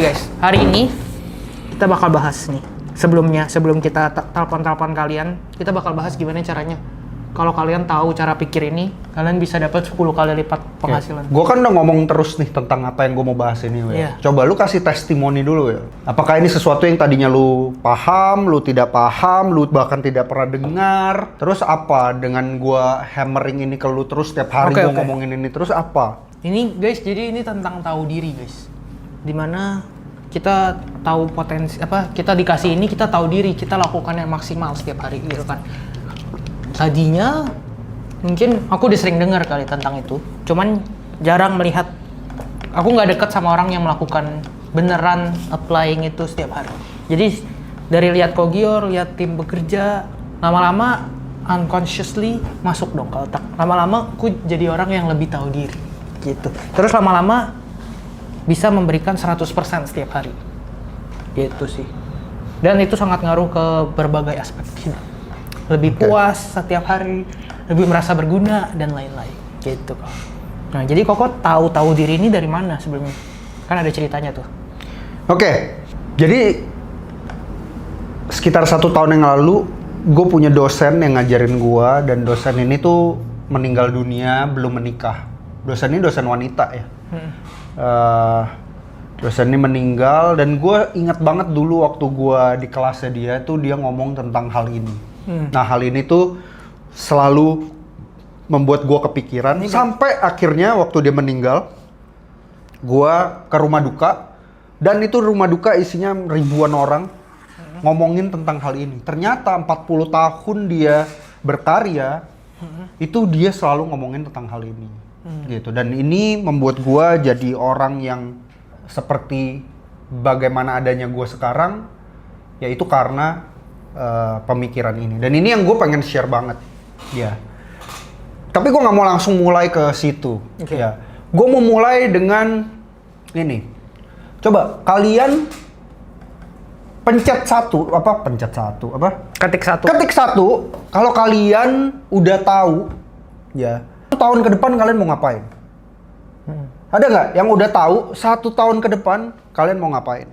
Guys, hari ini kita bakal bahas nih. Sebelum kita telepon kalian, kita bakal bahas gimana caranya. Kalau kalian tahu cara pikir ini, kalian bisa dapat 10 kali lipat penghasilan. Gue kan udah ngomong terus nih tentang apa yang gue mau bahas ini. Yeah. Coba lu kasih testimoni dulu ya. Apakah ini sesuatu yang tadinya lu paham, lu tidak paham, lu bahkan tidak pernah dengar. Terus apa dengan gue hammering ini ke lu terus setiap hari gue ngomongin ini terus apa? Ini guys, jadi ini tentang tahu diri guys. Dimana kita tahu potensi kita dikasih ini, kita tahu diri, kita lakukan yang maksimal setiap hari gitu kan. Tadinya mungkin aku udah sering dengar kali tentang itu, cuman jarang melihat. Aku nggak dekat sama orang yang melakukan beneran applying itu setiap hari. Jadi dari lihat Kogior, lihat tim bekerja, lama-lama unconsciously masuk dong ke otak. Lama-lama aku jadi orang yang lebih tahu diri gitu. Terus lama-lama bisa memberikan 100% setiap hari gitu sih. Dan itu sangat ngaruh ke berbagai aspek hidup. Lebih puas setiap hari, lebih merasa berguna dan lain-lain gitu. Nah, jadi Koko tahu diri ini dari mana sebelumnya? Kan ada ceritanya tuh. Oke, jadi sekitar 1 tahun yang lalu gue punya dosen yang ngajarin gue, dan dosen ini tuh meninggal dunia belum menikah. Dosen ini dosen wanita ya. Dosen ini meninggal, dan gue ingat banget dulu waktu gue di kelasnya dia tuh dia ngomong tentang hal ini. Nah, hal ini tuh selalu membuat gue kepikiran sampai akhirnya waktu dia meninggal, gue ke rumah duka, dan itu rumah duka isinya ribuan orang ngomongin tentang hal ini. Ternyata 40 tahun dia berkarya, itu dia selalu ngomongin tentang hal ini. Gitu. Dan ini membuat gue jadi orang yang seperti bagaimana adanya gue sekarang, yaitu karena pemikiran ini. Dan ini yang gue pengen share banget ya. Tapi gue nggak mau langsung mulai ke situ ya. Gue mau mulai dengan ini. Coba kalian ketik satu kalau kalian udah tahu ya 1 tahun ke depan kalian mau ngapain. Ada nggak yang udah tahu 1 tahun ke depan kalian mau ngapain?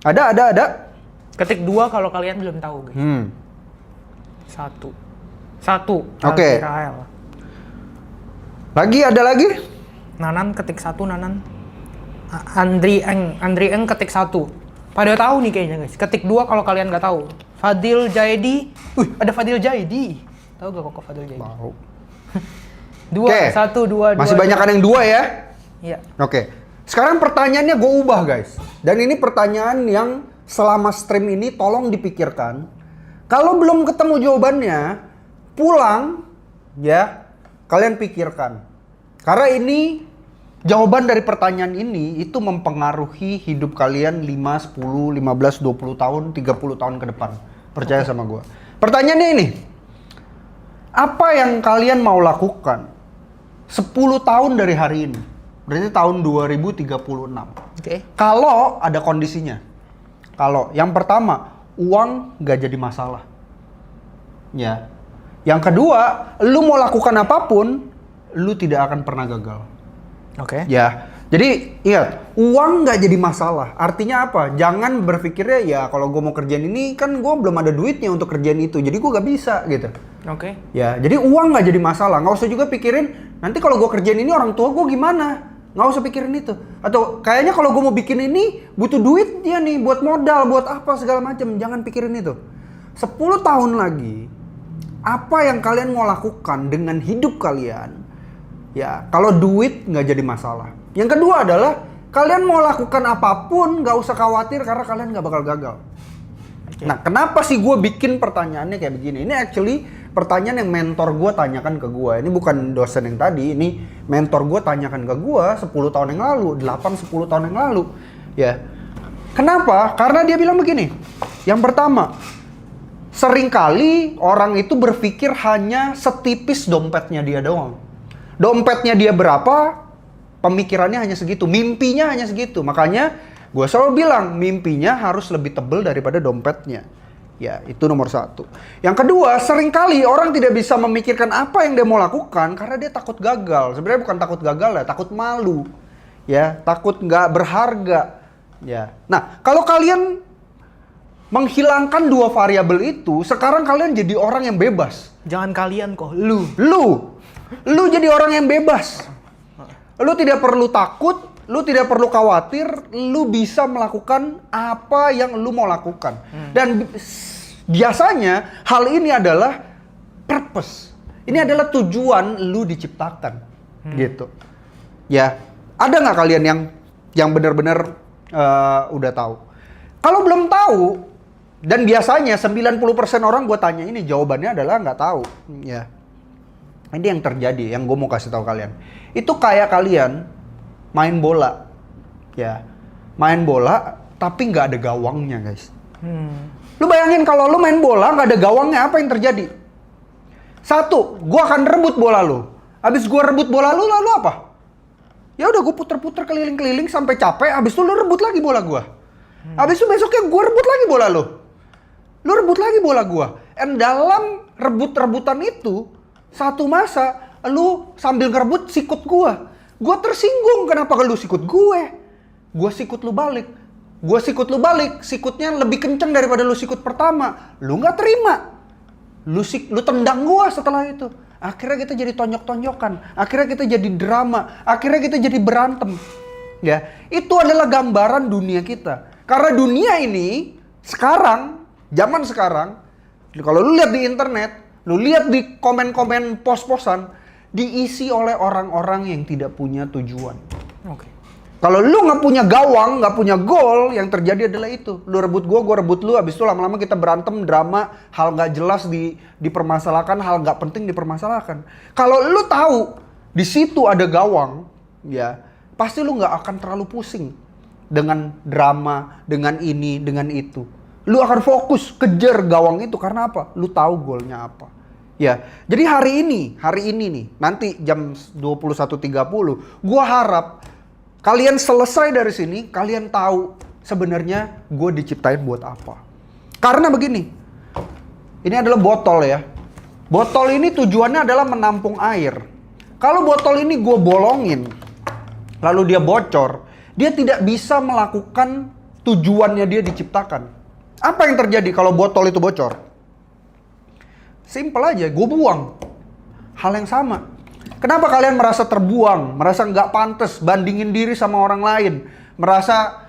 Ada. Ketik 2 kalau kalian belum tahu guys. 1. Oke. Rael. Ada lagi? Nanan ketik 1 Nanan. Andri Eng ketik 1. Pada tahu nih kayaknya guys. Ketik 2 kalau kalian nggak tahu. Fadil Jaidi. Ada Fadil Jaidi. Tahu gak kok Fadil Jaidi? Tahu. 2, 1, 2. Masih banyak kan yang 2 ya? Iya. Oke. Sekarang pertanyaannya gue ubah guys. Dan ini pertanyaan yang selama stream ini tolong dipikirkan. Kalau belum ketemu jawabannya, pulang ya, kalian pikirkan. Karena ini jawaban dari pertanyaan ini itu mempengaruhi hidup kalian 5, 10, 15, 20 tahun, 30 tahun ke depan. Percaya sama gue. Pertanyaannya ini. Apa yang kalian mau lakukan 10 tahun dari hari ini? Berarti tahun 2036. Oke. Kalau ada kondisinya. Kalau yang pertama, uang gak jadi masalah. Ya. Yang kedua, lu mau lakukan apapun, lu tidak akan pernah gagal. Oke. Ya. Jadi ingat, uang gak jadi masalah. Artinya apa? Jangan berpikirnya ya kalau gue mau kerjain ini kan gue belum ada duitnya untuk kerjain itu. Jadi gue gak bisa gitu. Oke. Ya, jadi uang gak jadi masalah. Nggak usah juga pikirin nanti kalau gue kerjain ini orang tua gue gimana. Nggak usah pikirin itu. Atau kayaknya kalau gue mau bikin ini butuh duit dia nih buat modal, buat apa segala macam. Jangan pikirin itu. 10 tahun lagi, apa yang kalian mau lakukan dengan hidup kalian? Ya, kalau duit nggak jadi masalah. Yang kedua adalah kalian mau lakukan apapun nggak usah khawatir karena kalian nggak bakal gagal. Okay. Nah, kenapa sih gue bikin pertanyaannya kayak begini? Ini actually pertanyaan yang mentor gue tanyakan ke gue. Ini bukan dosen yang tadi, ini mentor gue tanyakan ke gue 10 tahun yang lalu, 8-10 tahun yang lalu. Ya. Kenapa? Karena dia bilang begini. Yang pertama, seringkali orang itu berpikir hanya setipis dompetnya dia doang. Dompetnya dia berapa, pemikirannya hanya segitu, mimpinya hanya segitu. Makanya gue selalu bilang, mimpinya harus lebih tebal daripada dompetnya. Ya, itu nomor 1. Yang kedua, seringkali orang tidak bisa memikirkan apa yang dia mau lakukan karena dia takut gagal. Sebenarnya bukan takut gagal ya, takut malu. Ya, takut nggak berharga. Ya. Nah, kalau kalian menghilangkan dua variabel itu, sekarang kalian jadi orang yang bebas. Jangan kalian kok, lu. Lu jadi orang yang bebas. Lu tidak perlu takut, lu tidak perlu khawatir, lu bisa melakukan apa yang lu mau lakukan. Dan biasanya hal ini adalah purpose. Ini adalah tujuan lu diciptakan. Gitu. Ya, ada nggak kalian yang benar-benar udah tahu? Kalau belum tahu, dan biasanya 90% orang gue tanya ini jawabannya adalah nggak tahu. Ya. Ini yang terjadi, yang gue mau kasih tahu kalian. Itu kayak kalian main bola, ya, main bola tapi nggak ada gawangnya, guys. Lu bayangin kalau lu main bola nggak ada gawangnya, apa yang terjadi? Satu, gue akan rebut bola lu. Abis gue rebut bola lu, lalu apa? Ya udah gue puter-puter keliling-keliling sampai capek. Abis itu lu rebut lagi bola gue. Abis itu besoknya gue rebut lagi bola lu. Lu rebut lagi bola gue. Dan dalam rebut-rebutan itu, satu masa lu sambil ngerebut sikut gua. Gua tersinggung kenapa lu sikut gue. Gua sikut lu balik. Gua sikut lu balik, sikutnya lebih kenceng daripada lu sikut pertama. Lu nggak terima. Lu tendang gua setelah itu. Akhirnya kita jadi tonjok-tonjokan. Akhirnya kita jadi drama. Akhirnya kita jadi berantem. Ya, itu adalah gambaran dunia kita. Karena dunia ini sekarang, zaman sekarang, kalau lu lihat di internet, lu lihat di komen-komen pos-posan, diisi oleh orang-orang yang tidak punya tujuan. Oke. Kalau lu nggak punya gawang, nggak punya goal, yang terjadi adalah itu. Lu rebut gua rebut lu, habis itu lama-lama kita berantem, drama, hal nggak jelas dipermasalahkan, hal nggak penting dipermasalahkan. Kalau lu tahu di situ ada gawang, ya pasti lu nggak akan terlalu pusing dengan drama, dengan ini, dengan itu. Lu akan fokus kejar gawang itu karena apa? Lu tahu goalnya apa. Ya, jadi hari ini nih, nanti jam 21.30, gua harap kalian selesai dari sini, kalian tahu sebenarnya gue diciptain buat apa. Karena begini, ini adalah botol ya. Botol ini tujuannya adalah menampung air. Kalau botol ini gue bolongin, lalu dia bocor, dia tidak bisa melakukan tujuannya dia diciptakan. Apa yang terjadi kalau botol itu bocor? Simple aja, gue buang. Hal yang sama. Kenapa kalian merasa terbuang, merasa nggak pantas, bandingin diri sama orang lain, merasa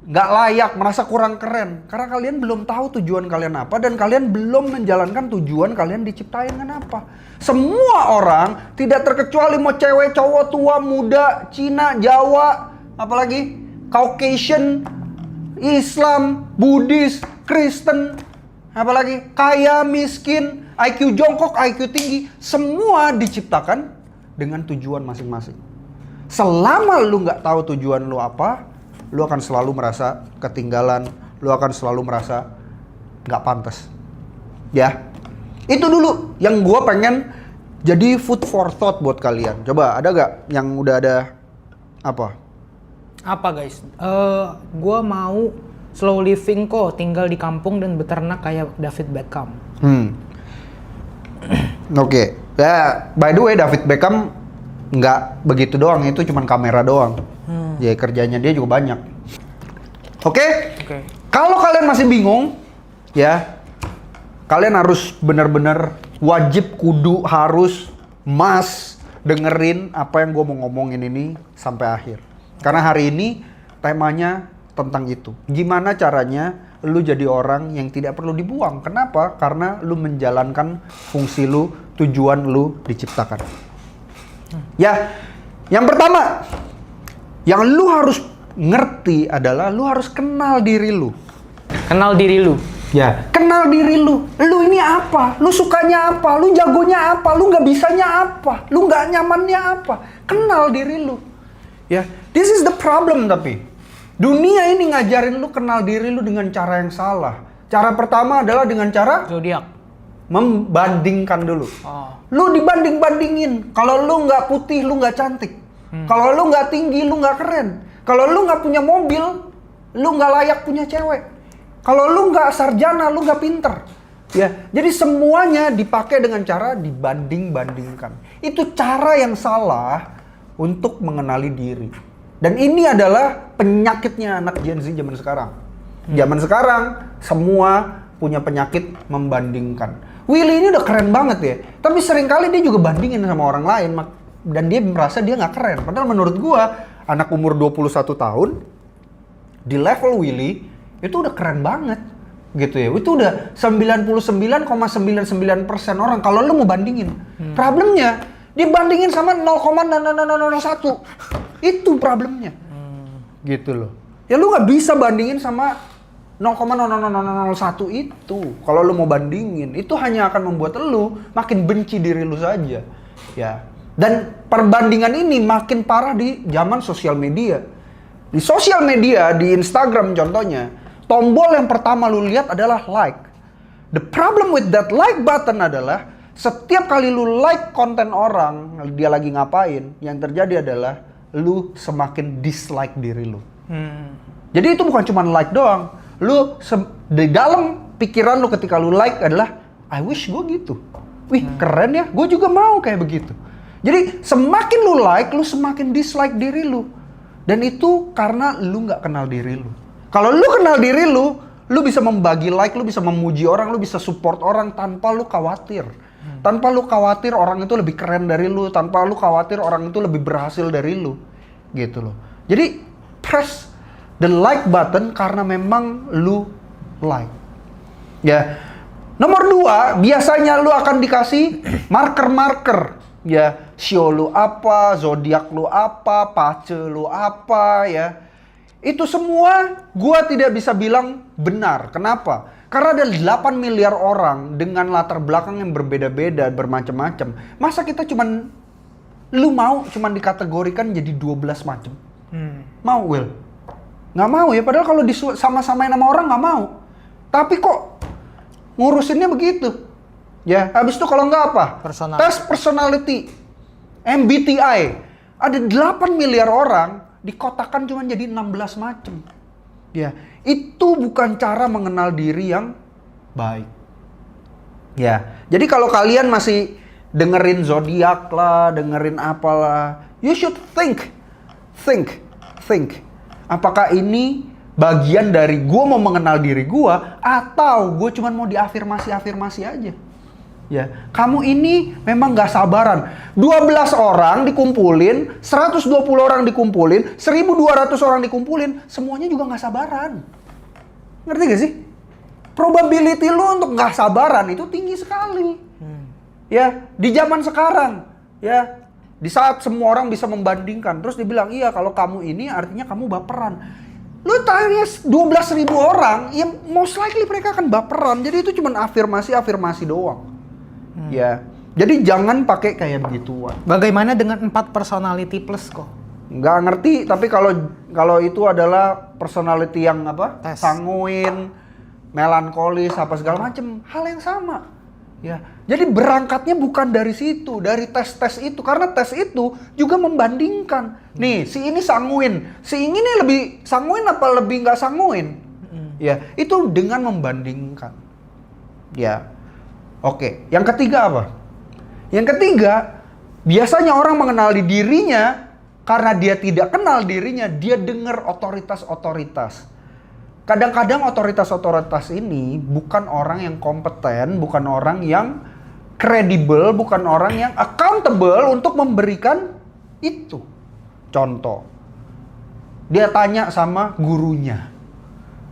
nggak layak, merasa kurang keren? Karena kalian belum tahu tujuan kalian apa dan kalian belum menjalankan tujuan kalian diciptain kenapa. Semua orang, tidak terkecuali mau cewek, cowok, tua, muda, Cina, Jawa, apalagi Caucasian, Islam, Buddhis, Kristen, apalagi kaya, miskin, IQ jongkok, IQ tinggi, semua diciptakan dengan tujuan masing-masing. Selama lu nggak tahu tujuan lu apa, lu akan selalu merasa ketinggalan, lu akan selalu merasa nggak pantas. Ya, itu dulu yang gue pengen jadi food for thought buat kalian. Coba ada nggak yang udah ada apa? Apa guys? Gua mau slow living kok, tinggal di kampung dan beternak kayak David Beckham. Oke. Ya, by the way David Beckham nggak begitu doang, itu cuman kamera doang. Ya kerjanya dia juga banyak. Oke? Kalau kalian masih bingung, ya kalian harus benar-benar wajib kudu harus dengerin apa yang gue mau ngomongin ini sampai akhir. Karena hari ini temanya tentang itu. Gimana caranya lu jadi orang yang tidak perlu dibuang. Kenapa? Karena lu menjalankan fungsi lu, tujuan lu diciptakan. Ya, yang pertama yang lu harus ngerti adalah lu harus kenal diri lu. Kenal diri lu. Ya, kenal diri lu. Lu ini apa? Lu sukanya apa? Lu jagonya apa? Lu nggak bisanya apa? Lu nggak nyamannya apa? Kenal diri lu. Ya, this is the problem tapi. Dunia ini ngajarin lu kenal diri lu dengan cara yang salah. Cara pertama adalah dengan cara Zodiak. Membandingkan dulu. Oh. Lu dibanding-bandingin. Kalau lu nggak putih, lu nggak cantik. Kalau lu nggak tinggi, lu nggak keren. Kalau lu nggak punya mobil, lu nggak layak punya cewek. Kalau lu nggak sarjana, lu nggak pinter. Ya, jadi semuanya dipakai dengan cara dibanding-bandingkan. Itu cara yang salah untuk mengenali diri. Dan ini adalah penyakitnya anak Gen Z zaman sekarang. Zaman sekarang semua punya penyakit membandingkan. Willy ini udah keren banget ya, tapi seringkali dia juga bandingin sama orang lain dan dia merasa dia nggak keren. Padahal menurut gua anak umur 21 tahun di level Willy itu udah keren banget gitu ya. Itu udah 99,99% orang kalau lu mau bandingin. Problemnya dibandingin sama 0,0001. Itu problemnya. Gitu loh. Ya lu nggak bisa bandingin sama 0,00001 itu. Kalau lu mau bandingin, itu hanya akan membuat lu makin benci diri lu saja. Ya. Dan perbandingan ini makin parah di zaman sosial media. Di sosial media, di Instagram contohnya, tombol yang pertama lu lihat adalah like. The problem with that like button adalah setiap kali lu like konten orang, dia lagi ngapain, yang terjadi adalah lu semakin dislike diri lu. Jadi itu bukan cuma like doang. Lu di dalam pikiran lu ketika lu like adalah I wish gue gitu. Wih, keren ya, gue juga mau kayak begitu. Jadi semakin lu like, lu semakin dislike diri lu. Dan itu karena lu nggak kenal diri lu. Kalau lu kenal diri lu bisa membagi like, lu bisa memuji orang, lu bisa support orang tanpa lu khawatir. Tanpa lu khawatir orang itu lebih keren dari lu, tanpa lu khawatir orang itu lebih berhasil dari lu. Gitu loh. Jadi press the like button karena memang lu like. Ya. Nomor 2, biasanya lu akan dikasih marker-marker. Ya, show lu apa, zodiak lu apa, pace lu apa ya. Itu semua gua tidak bisa bilang benar. Kenapa? Karena ada 8 miliar orang dengan latar belakang yang berbeda-beda, bermacam-macam. Masa kita lu mau cuman dikategorikan jadi 12 macam? Mau, Will? Nggak mau ya, padahal kalau sama-samain sama orang nggak mau. Tapi kok ngurusinnya begitu? Ya, habis itu kalau nggak apa? Tes personality, MBTI. Ada 8 miliar orang dikotakan cuma jadi 16 macam. Ya, itu bukan cara mengenal diri yang baik. Ya, jadi kalau kalian masih dengerin zodiak lah, dengerin apalah, you should think. Apakah ini bagian dari gue mau mengenal diri gue, atau gue cuma mau diafirmasi aja? Ya, kamu ini memang gak sabaran. 12 orang dikumpulin, 120 orang dikumpulin, 1.200 orang dikumpulin, semuanya juga gak sabaran. Ngerti gak sih? Probability lu untuk gak sabaran itu tinggi sekali. Ya, di zaman sekarang, ya, di saat semua orang bisa membandingkan, terus dibilang, iya kalau kamu ini artinya kamu baperan. Lu tanya 12.000 orang, ya most likely mereka akan baperan. Jadi itu cuma afirmasi doang. Ya, jadi jangan pakai kayak begituan. Bagaimana dengan 4 personality plus kok? Nggak ngerti, tapi kalau itu adalah personality yang apa? Tes. Sanguin, melankolis, apa segala macem, hal yang sama. Ya, jadi berangkatnya bukan dari situ, dari tes itu, karena tes itu juga membandingkan. Nih, si ini sanguin, si ini lebih sanguin apa lebih nggak sanguin? Ya, itu dengan membandingkan. Ya. Oke, yang ketiga apa? Yang ketiga, biasanya orang mengenali dirinya karena dia tidak kenal dirinya, dia dengar otoritas-otoritas. Kadang-kadang otoritas-otoritas ini bukan orang yang kompeten, bukan orang yang kredibel, bukan orang yang accountable untuk memberikan itu. Contoh, dia tanya sama gurunya,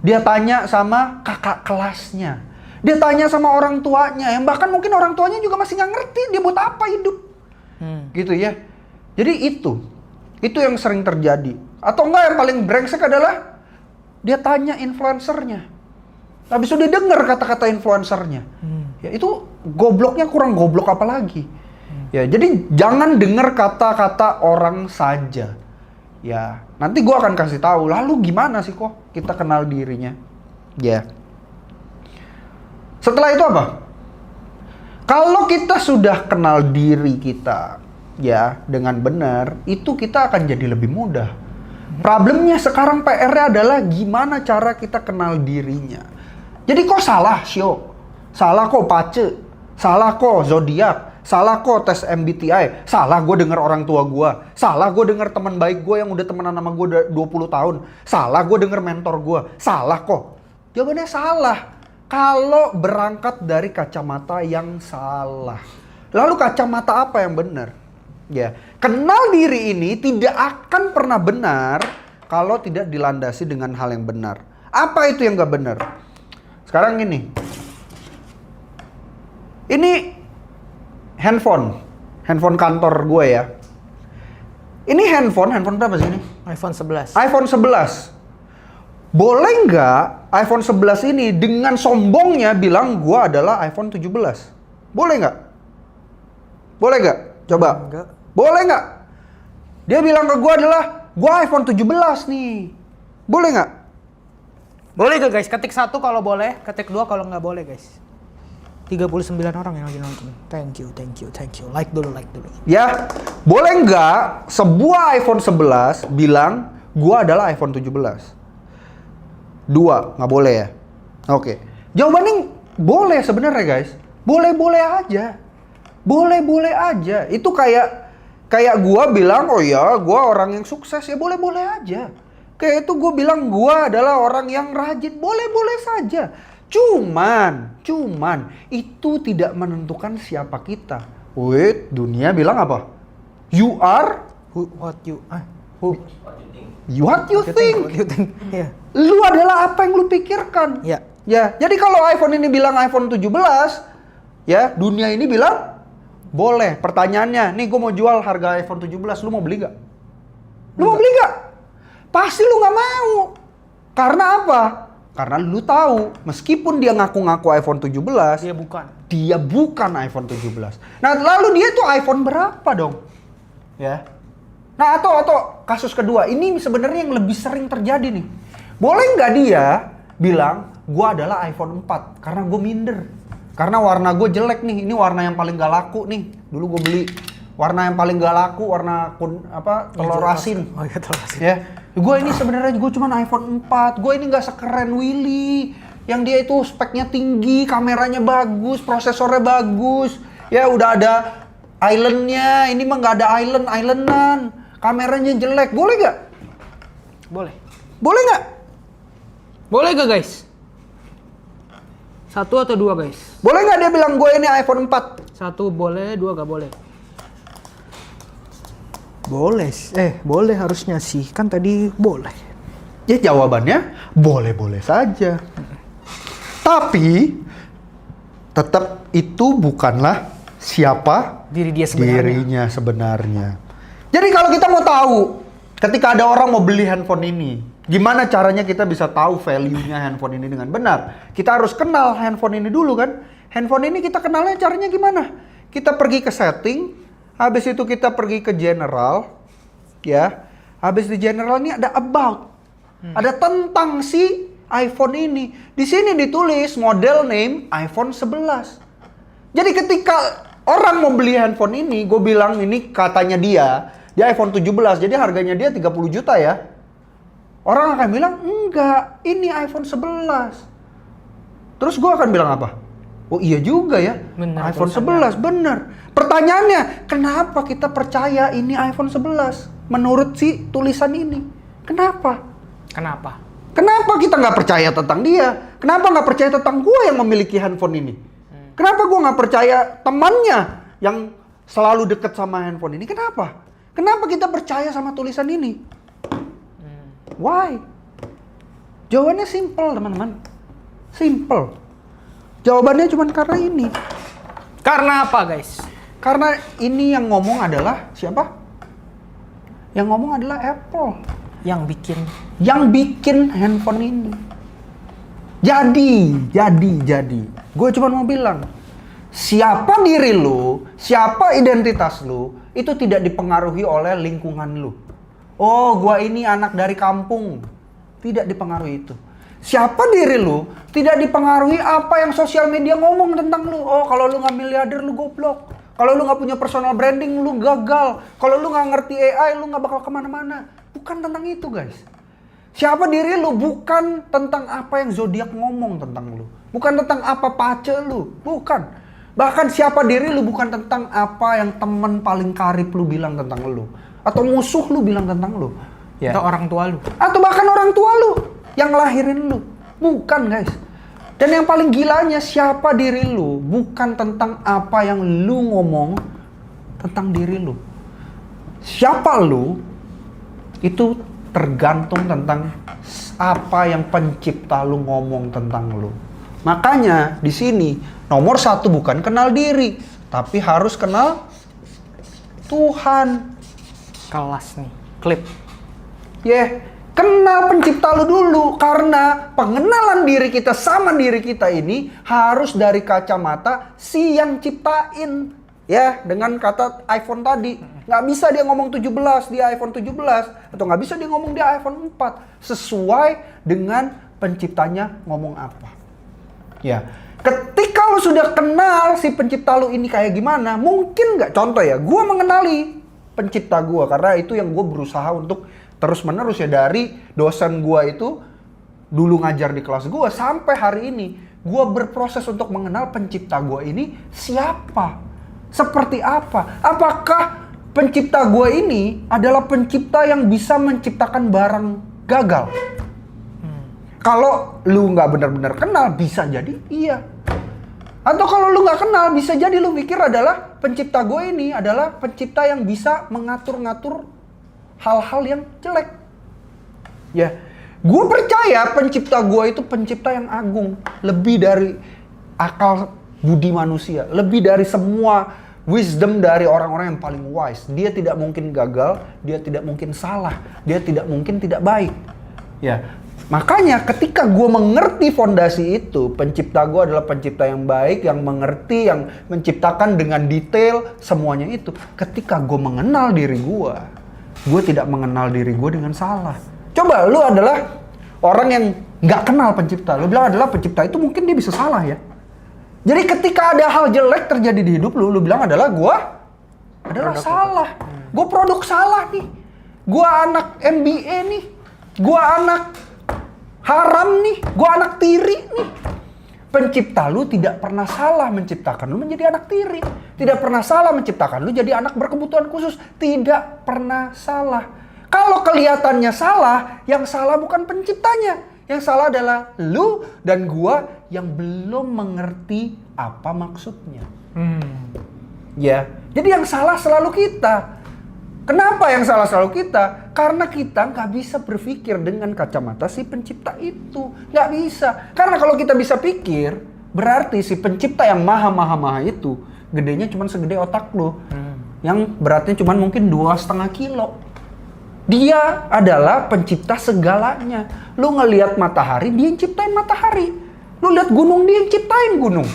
dia tanya sama kakak kelasnya, dia tanya sama orang tuanya, yang bahkan mungkin orang tuanya juga masih nggak ngerti dia buat apa hidup. Gitu ya. Jadi itu yang sering terjadi. Atau enggak, yang paling brengsek adalah dia tanya influencernya. Habis itu dia denger kata-kata influencernya. Ya itu gobloknya kurang goblok apa lagi. Ya, jadi jangan denger kata-kata orang saja. Ya, nanti gua akan kasih tahu lalu gimana sih kok kita kenal dirinya. Ya. Setelah itu apa? Kalau kita sudah kenal diri kita, ya, dengan benar, itu kita akan jadi lebih mudah. Problemnya sekarang PR-nya adalah gimana cara kita kenal dirinya. Jadi kok salah, Sio? Salah kok pace? Salah kok zodiak? Salah kok tes MBTI. Salah gue denger orang tua gue. Salah gue denger teman baik gue yang udah temenan sama gue 20 tahun. Salah gue denger mentor gue. Salah kok. Jawabannya salah. Kalau berangkat dari kacamata yang salah. Lalu kacamata apa yang benar? Ya, kenal diri ini tidak akan pernah benar kalau tidak dilandasi dengan hal yang benar. Apa itu yang gak benar? Sekarang gini. Ini handphone kantor gue ya. Ini handphone berapa sih ini? iPhone 11. iPhone 11. Boleh nggak iPhone 11 ini dengan sombongnya bilang gue adalah iPhone 17? Boleh nggak? Boleh nggak? Coba. Enggak. Boleh nggak? Dia bilang ke gue adalah gue iPhone 17 nih. Boleh nggak? Boleh gak guys? Ketik 1 kalau boleh, ketik 2 kalau nggak boleh guys. 39 orang yang lagi nonton. Thank you. Like dulu. Ya, boleh nggak sebuah iPhone 11 bilang gue adalah iPhone 17? 2, nggak boleh ya? Oke. Jawabannya boleh sebenarnya guys. Boleh-boleh aja. Boleh-boleh aja. Itu kayak gua bilang, oh ya gua orang yang sukses ya boleh-boleh aja. Kayak itu gua bilang gua adalah orang yang rajin, boleh-boleh saja. Cuman itu tidak menentukan siapa kita. Wait, dunia bilang apa? You are What you think. Yeah. Lu adalah apa yang lu pikirkan. Ya. Ya, jadi kalau iPhone ini bilang iPhone 17, ya, dunia ini bilang boleh. Pertanyaannya, nih gue mau jual harga iPhone 17, lu mau beli nggak? Lu mau beli nggak? Pasti lu nggak mau. Karena apa? Karena lu tahu, meskipun dia ngaku-ngaku iPhone 17, dia bukan iPhone 17. Nah, lalu dia tuh iPhone berapa dong? Ya. Nah, atau kasus kedua, ini sebenarnya yang lebih sering terjadi nih. Boleh nggak dia bilang, gue adalah iPhone 4 karena gue minder. Karena warna gue jelek nih, ini warna yang paling gak laku nih. Dulu gue beli warna yang paling gak laku, warna telur asin. Oh iya, telur asin. Ya, gue ini sebenarnya gue cuma iPhone 4. Gue ini nggak sekeren Willy. Yang dia itu speknya tinggi, kameranya bagus, prosesornya bagus. Ya udah ada islandnya, ini mah nggak ada islandan. Kameranya jelek, boleh nggak? Boleh. Boleh nggak? Boleh gak guys? 1 atau 2 guys? Boleh nggak dia bilang gue ini iPhone 4? 1 boleh, 2 gak boleh. Boleh, boleh harusnya sih. Kan tadi boleh. Ya jawabannya boleh-boleh saja. Tapi tetap itu bukanlah siapa dirinya sebenarnya. Jadi kalau kita mau tahu ketika ada orang mau beli handphone ini, gimana caranya kita bisa tahu value-nya handphone ini dengan benar? Kita harus kenal handphone ini dulu kan. Handphone ini kita kenalnya caranya gimana? Kita pergi ke setting, habis itu kita pergi ke general, ya. Habis di general ini ada about. Ada tentang si iPhone ini. Di sini ditulis model name iPhone 11. Jadi ketika orang mau beli handphone ini, gue bilang ini katanya dia iPhone 17, jadi harganya dia 30 juta ya. Orang akan bilang, enggak, ini iPhone 11. Terus gue akan bilang apa? Oh iya juga ya, bener, iPhone 11, bener. Pertanyaannya, kenapa kita percaya ini iPhone 11? Menurut si tulisan ini. Kenapa kita nggak percaya tentang dia? Kenapa nggak percaya tentang gue yang memiliki handphone ini? Kenapa gue nggak percaya temannya yang selalu deket sama handphone ini? Kenapa kita percaya sama tulisan ini? Why? Jawabannya simple teman-teman. Simple. Jawabannya cuma karena ini. Karena apa guys? Karena ini yang ngomong adalah siapa? Yang ngomong adalah Apple. Yang bikin handphone ini. Jadi. Gue cuma mau bilang, siapa diri lu, siapa identitas lu, itu tidak dipengaruhi oleh lingkungan lu. Oh, gua ini anak dari kampung. Tidak dipengaruhi itu. Siapa diri lu, tidak dipengaruhi apa yang sosial media ngomong tentang lu. Oh, kalau lu nggak miliarder, lu goblok. Kalau lu nggak punya personal branding, lu gagal. Kalau lu nggak ngerti AI, lu nggak bakal kemana-mana. Bukan tentang itu, guys. Siapa diri lu bukan tentang apa yang zodiak ngomong tentang lu. Bukan tentang apa pace lu. Bukan. Bahkan siapa diri lu bukan tentang apa yang teman paling karib lu bilang tentang lu. Atau musuh lu bilang tentang lu. Ya. Atau orang tua lu. Atau bahkan orang tua lu yang ngelahirin lu. Bukan guys. Dan yang paling gilanya siapa diri lu bukan tentang apa yang lu ngomong tentang diri lu. Siapa lu itu tergantung tentang apa yang pencipta lu ngomong tentang lu. Makanya di sini nomor 1 bukan kenal diri, tapi harus kenal Tuhan. Kelas nih, klip. Kenal pencipta lu dulu, karena pengenalan diri kita sama diri kita ini harus dari kacamata si yang ciptain. Dengan kata iPhone tadi, nggak bisa dia ngomong 17 di iPhone 17, atau nggak bisa dia ngomong di iPhone 4, sesuai dengan penciptanya ngomong apa. Ketika lu sudah kenal si pencipta lu ini kayak gimana, mungkin nggak, contoh ya, gue mengenali pencipta gue, karena itu yang gue berusaha untuk terus menerus dari dosen gue itu dulu ngajar di kelas gue sampai hari ini, gue berproses untuk mengenal pencipta gue ini siapa, seperti apa, apakah pencipta gue ini adalah pencipta yang bisa menciptakan barang gagal. Kalau lu nggak benar-benar kenal, bisa jadi iya. Atau kalau lu nggak kenal, bisa jadi lu pikir adalah pencipta gue ini adalah pencipta yang bisa mengatur-ngatur hal-hal yang jelek. Gue percaya pencipta gue itu pencipta yang agung, lebih dari akal budi manusia, lebih dari semua wisdom dari orang-orang yang paling wise. Dia tidak mungkin gagal, dia tidak mungkin salah, dia tidak mungkin tidak baik. Makanya ketika gue mengerti fondasi itu, pencipta gue adalah pencipta yang baik, yang mengerti, yang menciptakan dengan detail semuanya itu. Ketika gue mengenal diri gue tidak mengenal diri gue dengan salah. Coba lu adalah orang yang nggak kenal pencipta, lu bilang adalah pencipta itu, mungkin dia bisa salah ya. Jadi ketika ada hal jelek terjadi di hidup lu bilang adalah gue adalah produk salah. Gue produk salah nih. Gue anak MBA nih. Gue anak haram nih, gue anak tiri nih. Pencipta lu tidak pernah salah menciptakan lu menjadi anak tiri. Tidak pernah salah menciptakan lu jadi anak berkebutuhan khusus. Tidak pernah salah. Kalau kelihatannya salah, yang salah bukan penciptanya. Yang salah adalah lu dan gua yang belum mengerti apa maksudnya. Jadi yang salah selalu kita. Kenapa yang salah selalu kita? Karena kita nggak bisa berpikir dengan kacamata si pencipta itu. Nggak bisa. Karena kalau kita bisa pikir, berarti si pencipta yang maha itu, gedenya cuma segede otak lo. Yang beratnya cuma mungkin 2,5 kilo. Dia adalah pencipta segalanya. Lu ngelihat matahari, dia yang ciptain matahari. Lu lihat gunung, dia yang ciptain gunung.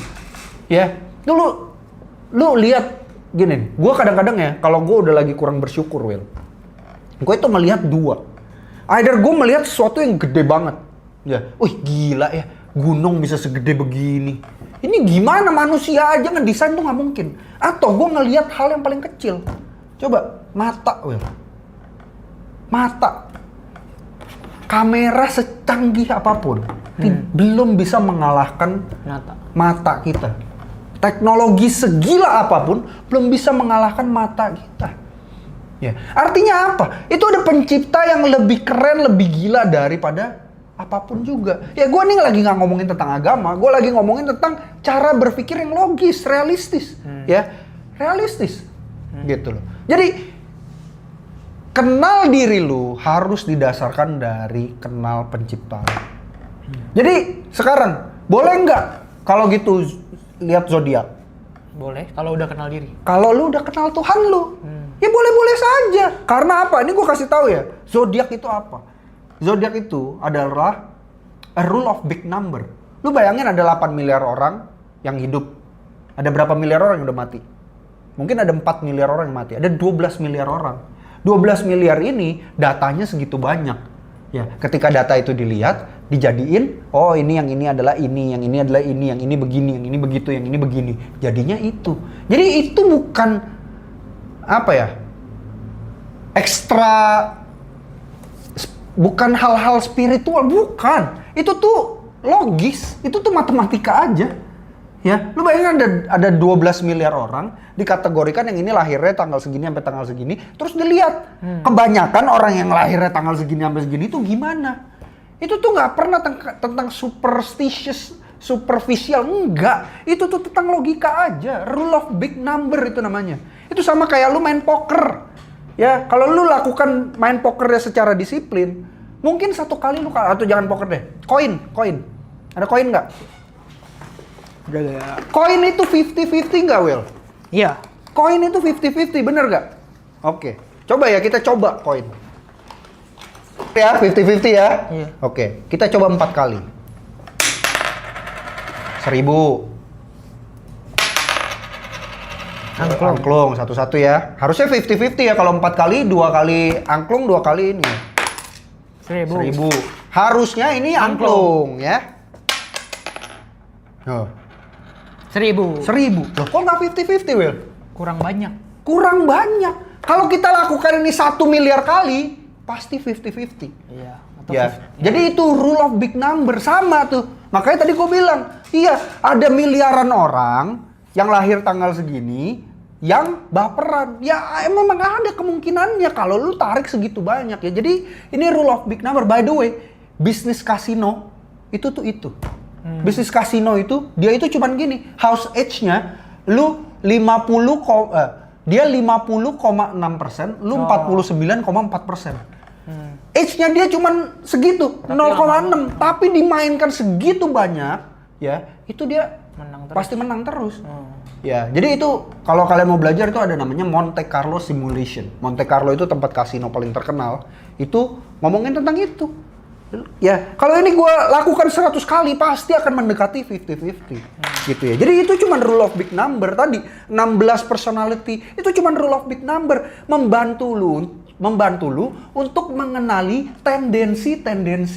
Lu lihat. Gini, gue kadang-kadang ya, kalau gue udah lagi kurang bersyukur, Will, gue itu melihat 2. Either gue melihat sesuatu yang gede banget. Wih gila ya, gunung bisa segede begini. Ini gimana manusia aja ngedesain tuh nggak mungkin. Atau gue ngelihat hal yang paling kecil. Coba, mata, Will. Mata. Kamera secanggih apapun, belum bisa mengalahkan mata kita. Teknologi segila apapun belum bisa mengalahkan mata kita. Artinya apa? Itu ada pencipta yang lebih keren, lebih gila daripada apapun juga. Gue nih lagi nggak ngomongin tentang agama, gue lagi ngomongin tentang cara berpikir yang logis, realistis. Realistis. Gitu loh. Jadi kenal diri lu harus didasarkan dari kenal pencipta. Jadi sekarang boleh nggak kalau gitu lihat zodiak? Boleh, kalau udah kenal diri. Kalau lu udah kenal Tuhan lu, ya boleh-boleh saja. Karena apa? Ini gue kasih tahu ya. Zodiak itu apa? Zodiak itu adalah a rule of big number. Lu bayangin ada 8 miliar orang yang hidup. Ada berapa miliar orang yang udah mati? Mungkin ada 4 miliar orang yang mati. Ada 12 miliar orang. 12 miliar ini datanya segitu banyak. Ketika data itu dilihat, dijadiin, oh ini yang ini adalah ini, yang ini adalah ini, yang ini begini, yang ini begitu, yang ini begini. Jadinya itu. Jadi itu bukan ekstra, bukan hal-hal spiritual, bukan. Itu tuh logis, itu tuh matematika aja. Ya, lu bayangin ada 12 miliar orang dikategorikan yang ini lahirnya tanggal segini sampai tanggal segini, terus dilihat kebanyakan orang yang lahirnya tanggal segini sampai segini itu gimana? Itu tuh nggak pernah tentang superficial, enggak. Itu tuh tentang logika aja, rule of big number itu namanya. Itu sama kayak lu main poker. Ya, kalau lu lakukan main pokernya secara disiplin, mungkin satu kali lu kalah, atau jangan poker deh, koin. Ada koin nggak? Koin itu 50-50 nggak, Will? Iya. Koin itu 50-50, bener nggak? Oke. Coba ya, kita coba koin. Ya, 50-50 ya? Iya. Oke, kita coba 4 kali. 1000. Angklung, satu-satu ya. Harusnya 50-50 ya, kalau 4 kali, 2 kali angklung, 2 kali ini. 1000. Harusnya ini angklung ya. Oh. 1000. Loh, kok nggak 50-50, Will? Kurang banyak. Kurang banyak. Kalau kita lakukan ini 1 miliar kali, pasti 50-50. Iya. Ya. Jadi itu rule of big number, sama tuh. Makanya tadi gue bilang, iya, ada miliaran orang yang lahir tanggal segini, yang baperan. Ya memang ada kemungkinannya kalau lu tarik segitu banyak ya. Jadi ini rule of big number. By the way, bisnis kasino itu. Bisnis kasino itu, dia itu cuman gini, house age-nya lu 50,6%, lu 49,4%. Age-nya dia cuman segitu, 0,6, tapi dimainkan segitu banyak, ya, itu dia pasti menang terus. Ya, jadi itu kalau kalian mau belajar itu ada namanya Monte Carlo Simulation. Monte Carlo itu tempat kasino paling terkenal. Itu ngomongin tentang itu. Ya, kalau ini gue lakukan 100 kali pasti akan mendekati 50-50 gitu ya. Jadi itu cuma rule of big number tadi, 16 personality itu cuma rule of big number, membantu lu untuk mengenali tendensi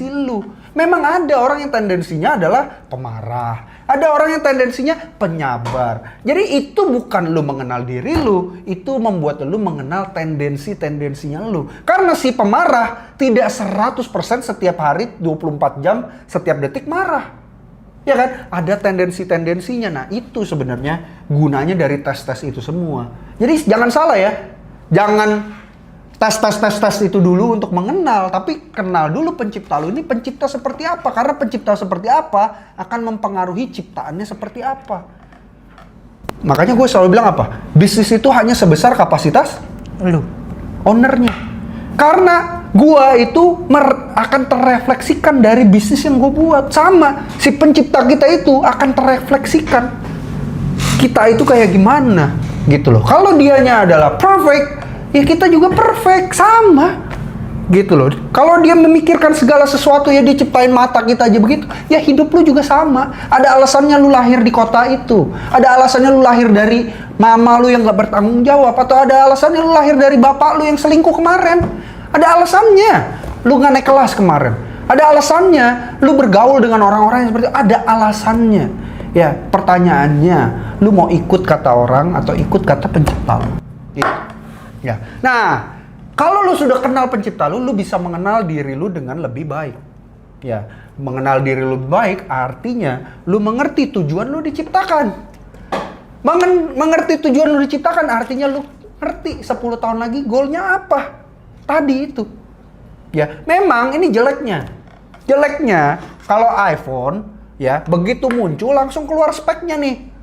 lu. Memang ada orang yang tendensinya adalah pemarah, ada orang yang tendensinya penyabar. Jadi itu bukan lu mengenal diri lu, itu membuat lu mengenal tendensinya lu. Karena si pemarah tidak 100% setiap hari 24 jam setiap detik marah. Ya kan? Ada tendensinya. Nah, itu sebenarnya gunanya dari tes-tes itu semua. Jadi jangan salah ya. Jangan tes itu dulu untuk mengenal, tapi kenal dulu pencipta lu ini pencipta seperti apa, karena pencipta seperti apa akan mempengaruhi ciptaannya seperti apa. Makanya gue selalu bilang apa? Bisnis itu hanya sebesar kapasitas lu, ownernya. Karena gue itu akan terrefleksikan dari bisnis yang gue buat. Sama, si pencipta kita itu akan terrefleksikan kita itu kayak gimana gitu loh. Kalau dianya adalah perfect, ya kita juga perfect, sama gitu loh. Kalau dia memikirkan segala sesuatu, ya dia ciptain mata kita aja begitu, ya hidup lu juga sama. Ada alasannya lu lahir di kota itu, ada alasannya lu lahir dari mama lu yang gak bertanggung jawab, atau ada alasannya lu lahir dari bapak lu yang selingkuh kemarin. Ada alasannya lu gak naik kelas kemarin, ada alasannya lu bergaul dengan orang-orang yang seperti itu, ada alasannya. Ya, pertanyaannya, lu mau ikut kata orang atau ikut kata pencipta lu gitu. Ya. Nah, kalau lu sudah kenal pencipta lu bisa mengenal diri lu dengan lebih baik. Ya, mengenal diri lu lebih baik artinya lu mengerti tujuan lu diciptakan. Mengerti tujuan lu diciptakan artinya lu ngerti 10 tahun lagi goalnya apa. Tadi itu. Ya, memang ini jeleknya. Jeleknya kalau iPhone ya, begitu muncul langsung keluar speknya nih.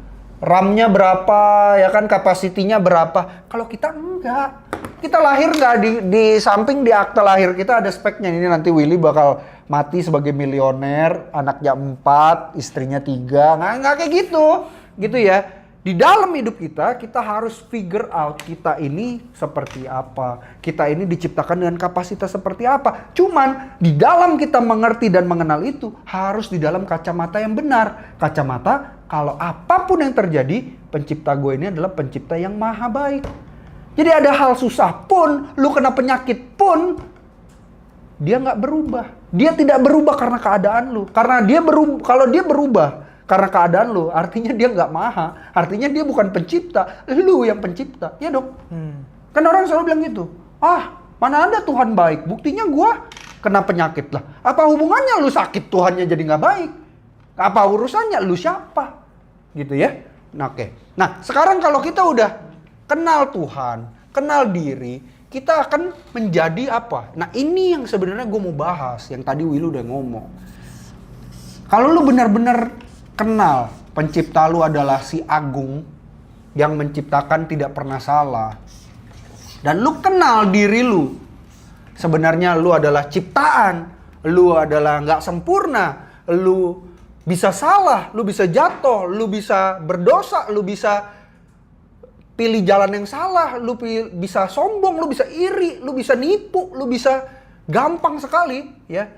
RAM-nya berapa, ya kan, kapasitinya berapa. Kalau kita enggak. Kita lahir enggak di samping di akta lahir kita ada speknya. Ini nanti Willy bakal mati sebagai milioner, anaknya 4, istrinya 3. Enggak kayak gitu. Gitu ya. Di dalam hidup kita harus figure out kita ini seperti apa. Kita ini diciptakan dengan kapasitas seperti apa. Cuman di dalam kita mengerti dan mengenal itu harus di dalam kacamata yang benar. Kacamata kalau apapun yang terjadi, pencipta gue ini adalah pencipta yang maha baik. Jadi ada hal susah pun, lu kena penyakit pun, dia nggak berubah. Dia tidak berubah karena keadaan lu. Karena dia berubah, kalau dia berubah karena keadaan lu, artinya dia nggak maha. Artinya dia bukan pencipta, lu yang pencipta. Ya dong. Kan orang selalu bilang gitu. Ah, mana ada Tuhan baik? Buktinya gua kena penyakit lah. Apa hubungannya lu sakit Tuhannya jadi nggak baik? Apa urusannya? Lu siapa? gitu ya. Nah, oke. Nah, sekarang kalau kita udah kenal Tuhan, kenal diri, kita akan menjadi apa? Nah, ini yang sebenarnya gue mau bahas, yang tadi Will udah ngomong. Kalau lu benar-benar kenal pencipta lu adalah si Agung yang menciptakan tidak pernah salah, dan lu kenal diri lu, sebenarnya lu adalah ciptaan, lu adalah nggak sempurna, lu bisa salah, lu bisa jatuh, lu bisa berdosa, lu bisa pilih jalan yang salah, lu bisa sombong, lu bisa iri, lu bisa nipu, lu bisa gampang sekali, ya.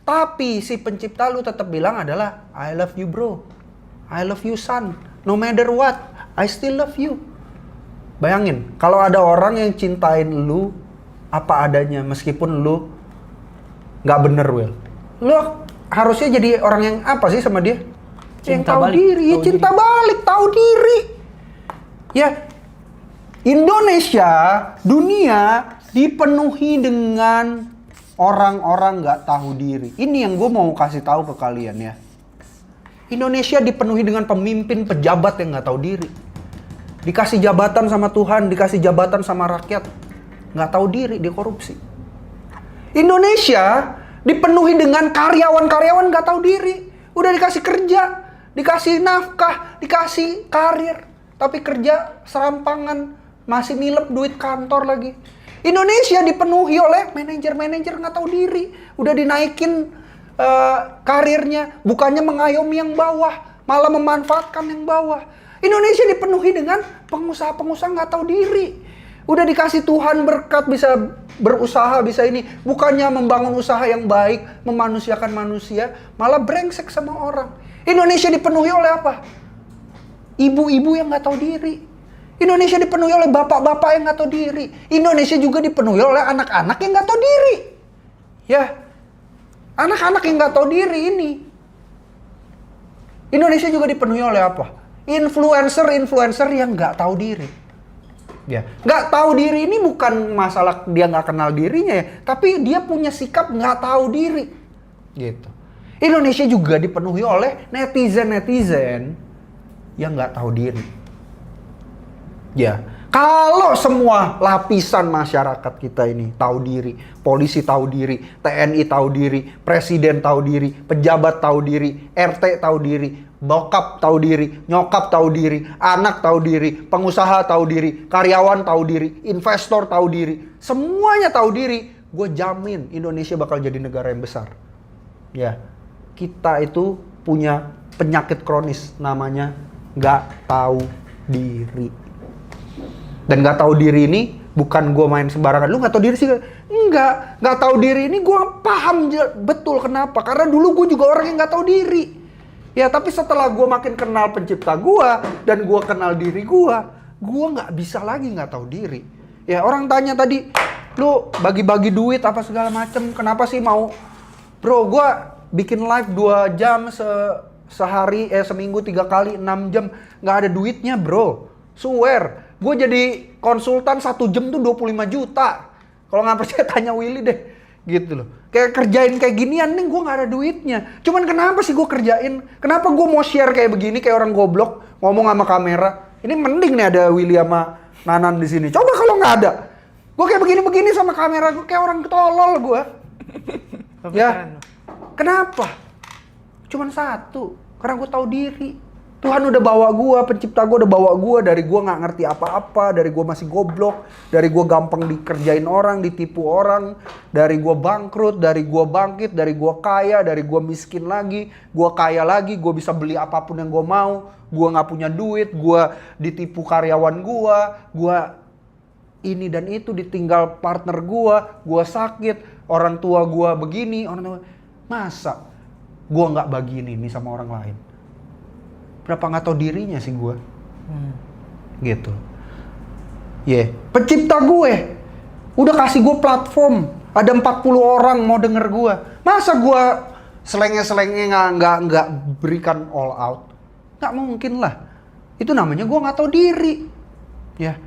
Tapi si pencipta lu tetap bilang adalah I love you bro, I love you son, no matter what, I still love you. Bayangin, kalau ada orang yang cintain lu apa adanya, meskipun lu nggak bener, Will, lu harusnya jadi orang yang apa sih sama dia? Yang tahu diri, ya cinta balik, tahu diri. Ya, Indonesia, dunia dipenuhi dengan orang-orang nggak tahu diri. Ini yang gue mau kasih tahu ke kalian ya. Indonesia dipenuhi dengan pemimpin pejabat yang nggak tahu diri. Dikasih jabatan sama Tuhan, dikasih jabatan sama rakyat, nggak tahu diri, dia korupsi. Indonesia dipenuhi dengan karyawan-karyawan nggak tahu diri. Udah dikasih kerja, dikasih nafkah, dikasih karir, tapi kerja serampangan, masih nilep duit kantor lagi. Indonesia dipenuhi oleh manajer-manajer nggak tahu diri. Udah dinaikin karirnya, bukannya mengayomi yang bawah, malah memanfaatkan yang bawah. Indonesia dipenuhi dengan pengusaha-pengusaha nggak tahu diri. Udah dikasih Tuhan berkat, bisa berusaha, bisa ini. Bukannya membangun usaha yang baik, memanusiakan manusia, malah brengsek sama orang. Indonesia dipenuhi oleh apa? Ibu-ibu yang nggak tahu diri. Indonesia dipenuhi oleh bapak-bapak yang nggak tahu diri. Indonesia juga dipenuhi oleh anak-anak yang nggak tahu diri. Ya, anak-anak yang nggak tahu diri ini. Indonesia juga dipenuhi oleh apa? Influencer-influencer yang nggak tahu diri. Ya, nggak tahu diri ini bukan masalah dia nggak kenal dirinya ya, tapi dia punya sikap nggak tahu diri. Gitu. Indonesia juga dipenuhi oleh netizen-netizen yang nggak tahu diri. Ya, kalau semua lapisan masyarakat kita ini tahu diri, polisi tahu diri, TNI tahu diri, presiden tahu diri, pejabat tahu diri, RT tahu diri, bokap tahu diri, nyokap tahu diri, anak tahu diri, pengusaha tahu diri, karyawan tahu diri, investor tahu diri, semuanya tahu diri, gue jamin Indonesia bakal jadi negara yang besar. Ya, kita itu punya penyakit kronis namanya nggak tahu diri. Dan nggak tahu diri ini bukan gue main sembarangan. Lu nggak tahu diri sih? Nggak tahu diri ini gue paham betul kenapa. Karena dulu gue juga orang yang nggak tahu diri. Ya, tapi setelah gue makin kenal pencipta gue dan gue kenal diri gue nggak bisa lagi nggak tahu diri. Ya, orang tanya tadi, lu bagi-bagi duit apa segala macem, kenapa sih mau? Bro, gue bikin live 2 jam sehari, seminggu 3 kali 6 jam, nggak ada duitnya bro. Swear. Gue jadi konsultan 1 jam tuh 25 juta. Kalau nggak percaya tanya Willy deh. Gitu loh. Kayak kerjain kayak ginian nih gue nggak ada duitnya. Cuman kenapa sih gue kerjain? Kenapa gue mau share kayak begini kayak orang goblok ngomong sama kamera? Ini mending nih ada Willy sama Nanan di sini. Coba kalau nggak ada. Gue kayak begini-begini sama kamera, gue kayak orang tolol gue. Ya. Kenapa? Cuman satu. Karena gue tahu diri. Tuhan udah bawa gue, pencipta gue udah bawa gue dari gue nggak ngerti apa-apa, dari gue masih goblok, dari gue gampang dikerjain orang, ditipu orang, dari gue bangkrut, dari gue bangkit, dari gue kaya, dari gue miskin lagi, gue kaya lagi, gue bisa beli apapun yang gue mau, gue nggak punya duit, gue ditipu karyawan gue ini dan itu, ditinggal partner gue sakit, orang tua gue begini, orang tua, masa gue nggak bagiin ini sama orang lain? Berapa nggak tahu dirinya sih gue, gitu. Pencipta gue udah kasih gue platform, ada 40 orang mau denger gue. Masa gue selenge-selenge nggak berikan all out? Nggak mungkin lah. Itu namanya gue nggak tahu diri. Ya,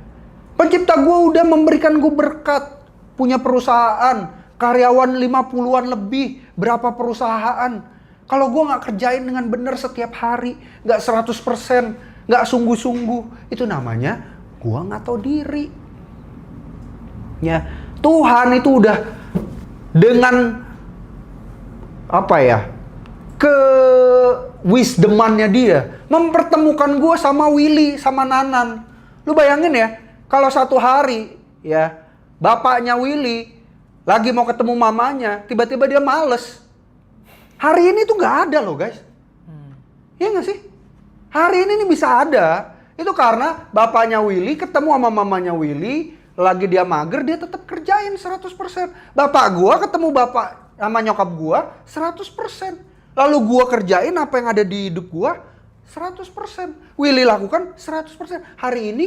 pencipta gue udah memberikan gue berkat, punya perusahaan, karyawan 50-an lebih, berapa perusahaan. Kalau gue nggak kerjain dengan benar setiap hari, nggak 100%, nggak sungguh-sungguh, itu namanya gue nggak tahu diri. Ya, Tuhan itu udah dengan apa ya, ke wisdomannya dia mempertemukan gue sama Willy, sama Nanan. Lu bayangin ya, kalau satu hari ya bapaknya Willy lagi mau ketemu mamanya, tiba-tiba dia males. Hari ini tuh nggak ada loh guys. Iya nggak sih? Hari ini nih bisa ada. Itu karena bapaknya Willy ketemu sama mamanya Willy, lagi dia mager, dia tetap kerjain 100%. Bapak gua ketemu bapak sama nyokap gua 100%. Lalu gua kerjain apa yang ada di hidup gua 100%. Willy lakukan 100%. Hari ini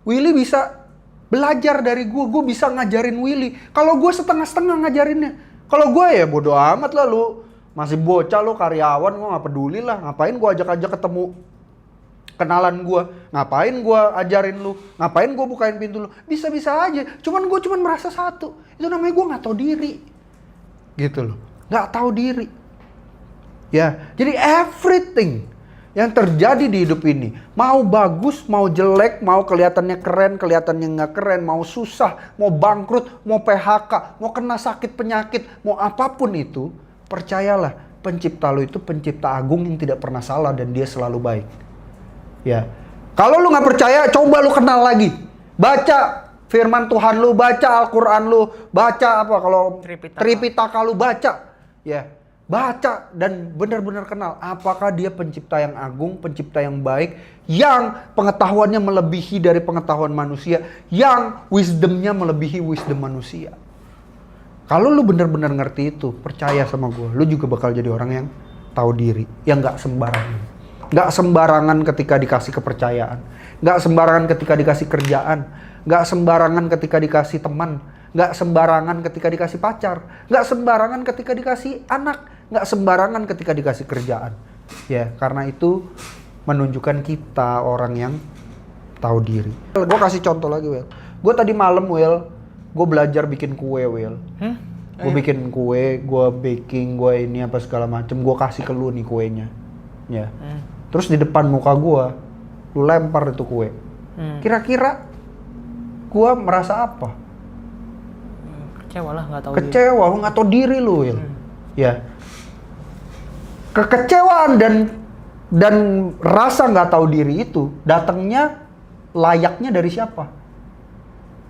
Willy bisa belajar dari gua bisa ngajarin Willy. Kalau gua setengah-setengah ngajarinnya. Kalau gua ya bodo amat lah, lu masih bocah lu, karyawan, gua nggak peduli lah. Ngapain gua ajak-ajak ketemu kenalan gua? Ngapain gua ajarin lu? Ngapain gua bukain pintu lu? Bisa-bisa aja. Cuman gua merasa satu. Itu namanya gua nggak tahu diri. Gitu loh. Nggak tahu diri. Ya, jadi everything yang terjadi di hidup ini, mau bagus, mau jelek, mau kelihatannya keren, kelihatannya nggak keren, mau susah, mau bangkrut, mau PHK, mau kena sakit penyakit, mau apapun itu, percayalah, pencipta lo itu pencipta agung yang tidak pernah salah dan dia selalu baik. Ya, kalau lu nggak percaya, coba lu kenal lagi, baca firman Tuhan lu, baca Al-Quran lu, baca apa kalau Tripitaka lu baca, ya. Baca dan benar-benar kenal apakah dia pencipta yang agung, pencipta yang baik, yang pengetahuannya melebihi dari pengetahuan manusia, yang wisdomnya melebihi wisdom manusia. Kalau lu benar-benar ngerti itu, percaya sama gue, lu juga bakal jadi orang yang tahu diri, yang gak sembarangan. Gak sembarangan ketika dikasih kepercayaan, gak sembarangan ketika dikasih kerjaan, gak sembarangan ketika dikasih teman, gak sembarangan ketika dikasih pacar, gak sembarangan ketika dikasih anak, nggak sembarangan ketika dikasih kerjaan. Ya, karena itu menunjukkan kita orang yang tahu diri. Gue kasih contoh lagi, Will. Gue tadi malam, Will, gue belajar bikin kue, Will. Gue bikin kue, gue baking, gue ini apa segala macem. Gue kasih ke lu nih kuenya. Ya. Terus di depan muka gue, lu lempar itu kue. Kira-kira gue merasa apa? Kecewa lah, nggak tahu diri. Kecewa, lu nggak tahu diri lu, Will. Ya. Kekecewaan dan rasa nggak tahu diri itu datangnya layaknya dari siapa?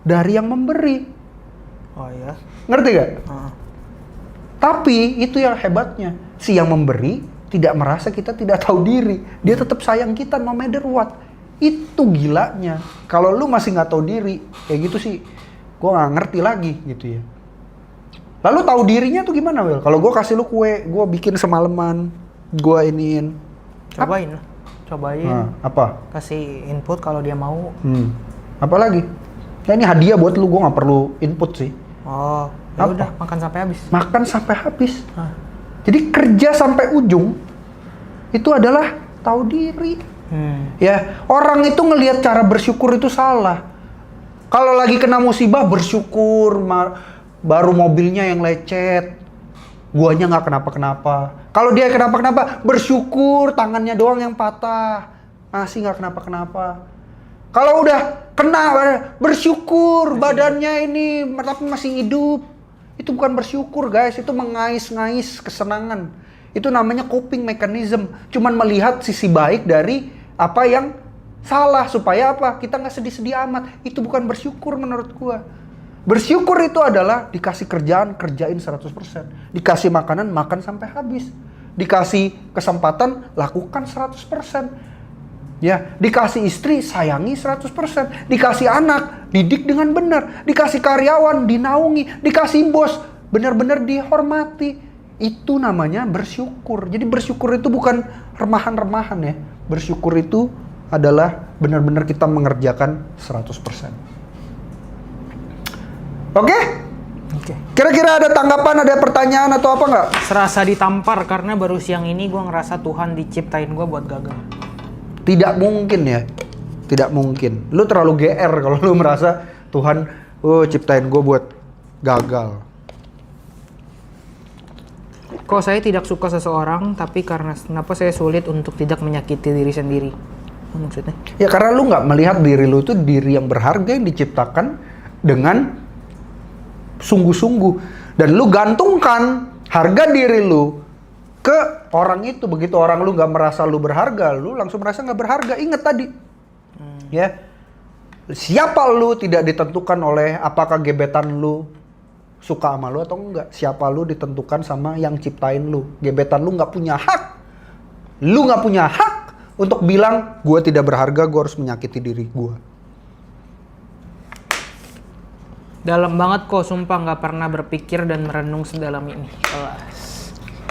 Dari yang memberi. Oh ya. Ngerti gak? Tapi itu yang hebatnya, si yang memberi tidak merasa kita tidak tahu diri. Dia tetap sayang kita no matter what. Itu gilanya. Kalau lu masih nggak tahu diri, kayak gitu sih, gue nggak ngerti lagi gitu ya. Lalu tahu dirinya tuh gimana, Will? Kalau gue kasih lu kue, gue bikin semalaman, gue iniin. Cobain. Nah, apa? Kasih input kalau dia mau. Apa lagi? Ya ini hadiah buat lu, gue nggak perlu input sih. Oh, ya udah makan sampai habis. Makan sampai habis. Jadi kerja sampai ujung itu adalah tahu diri. Ya, orang itu ngelihat cara bersyukur itu salah. Kalau lagi kena musibah bersyukur, baru mobilnya yang lecet, guanya nggak kenapa-kenapa. Kalau dia kenapa-kenapa, bersyukur tangannya doang yang patah, masih nggak kenapa-kenapa. Kalau udah kena, bersyukur badannya ini tapi masih hidup. Itu bukan bersyukur, guys, itu mengais-ngais kesenangan. Itu namanya coping mechanism, cuman melihat sisi baik dari apa yang salah supaya apa? Kita nggak sedih-sedih amat. Itu bukan bersyukur menurut gua. Bersyukur itu adalah dikasih kerjaan, kerjain 100%. Dikasih makanan, makan sampai habis. Dikasih kesempatan, lakukan 100%. Ya, dikasih istri, sayangi 100%. Dikasih anak, didik dengan benar. Dikasih karyawan, dinaungi. Dikasih bos, benar-benar dihormati. Itu namanya bersyukur. Jadi bersyukur itu bukan remahan-remahan ya. Bersyukur itu adalah benar-benar kita mengerjakan 100%. Oke? Kira-kira ada tanggapan, ada pertanyaan atau apa nggak? Serasa ditampar karena baru siang ini gue ngerasa Tuhan diciptain gue buat gagal. Tidak mungkin ya. Tidak mungkin. Lu terlalu GR kalau lu merasa Tuhan ciptain gue buat gagal. Kok saya tidak suka seseorang, tapi karena kenapa saya sulit untuk tidak menyakiti diri sendiri? Apa maksudnya? Ya karena lu nggak melihat diri lu itu diri yang berharga yang diciptakan dengan sungguh-sungguh. Dan lu gantungkan harga diri lu ke orang itu. Begitu orang lu nggak merasa lu berharga, lu langsung merasa nggak berharga. Ingat tadi. Ya. Siapa lu tidak ditentukan oleh apakah gebetan lu suka sama lu atau enggak. Siapa lu ditentukan sama yang ciptain lu. Gebetan lu nggak punya hak. Lu nggak punya hak untuk bilang gue tidak berharga, gue harus menyakiti diri gue. Dalam banget kok, sumpah nggak pernah berpikir dan merenung sedalam ini.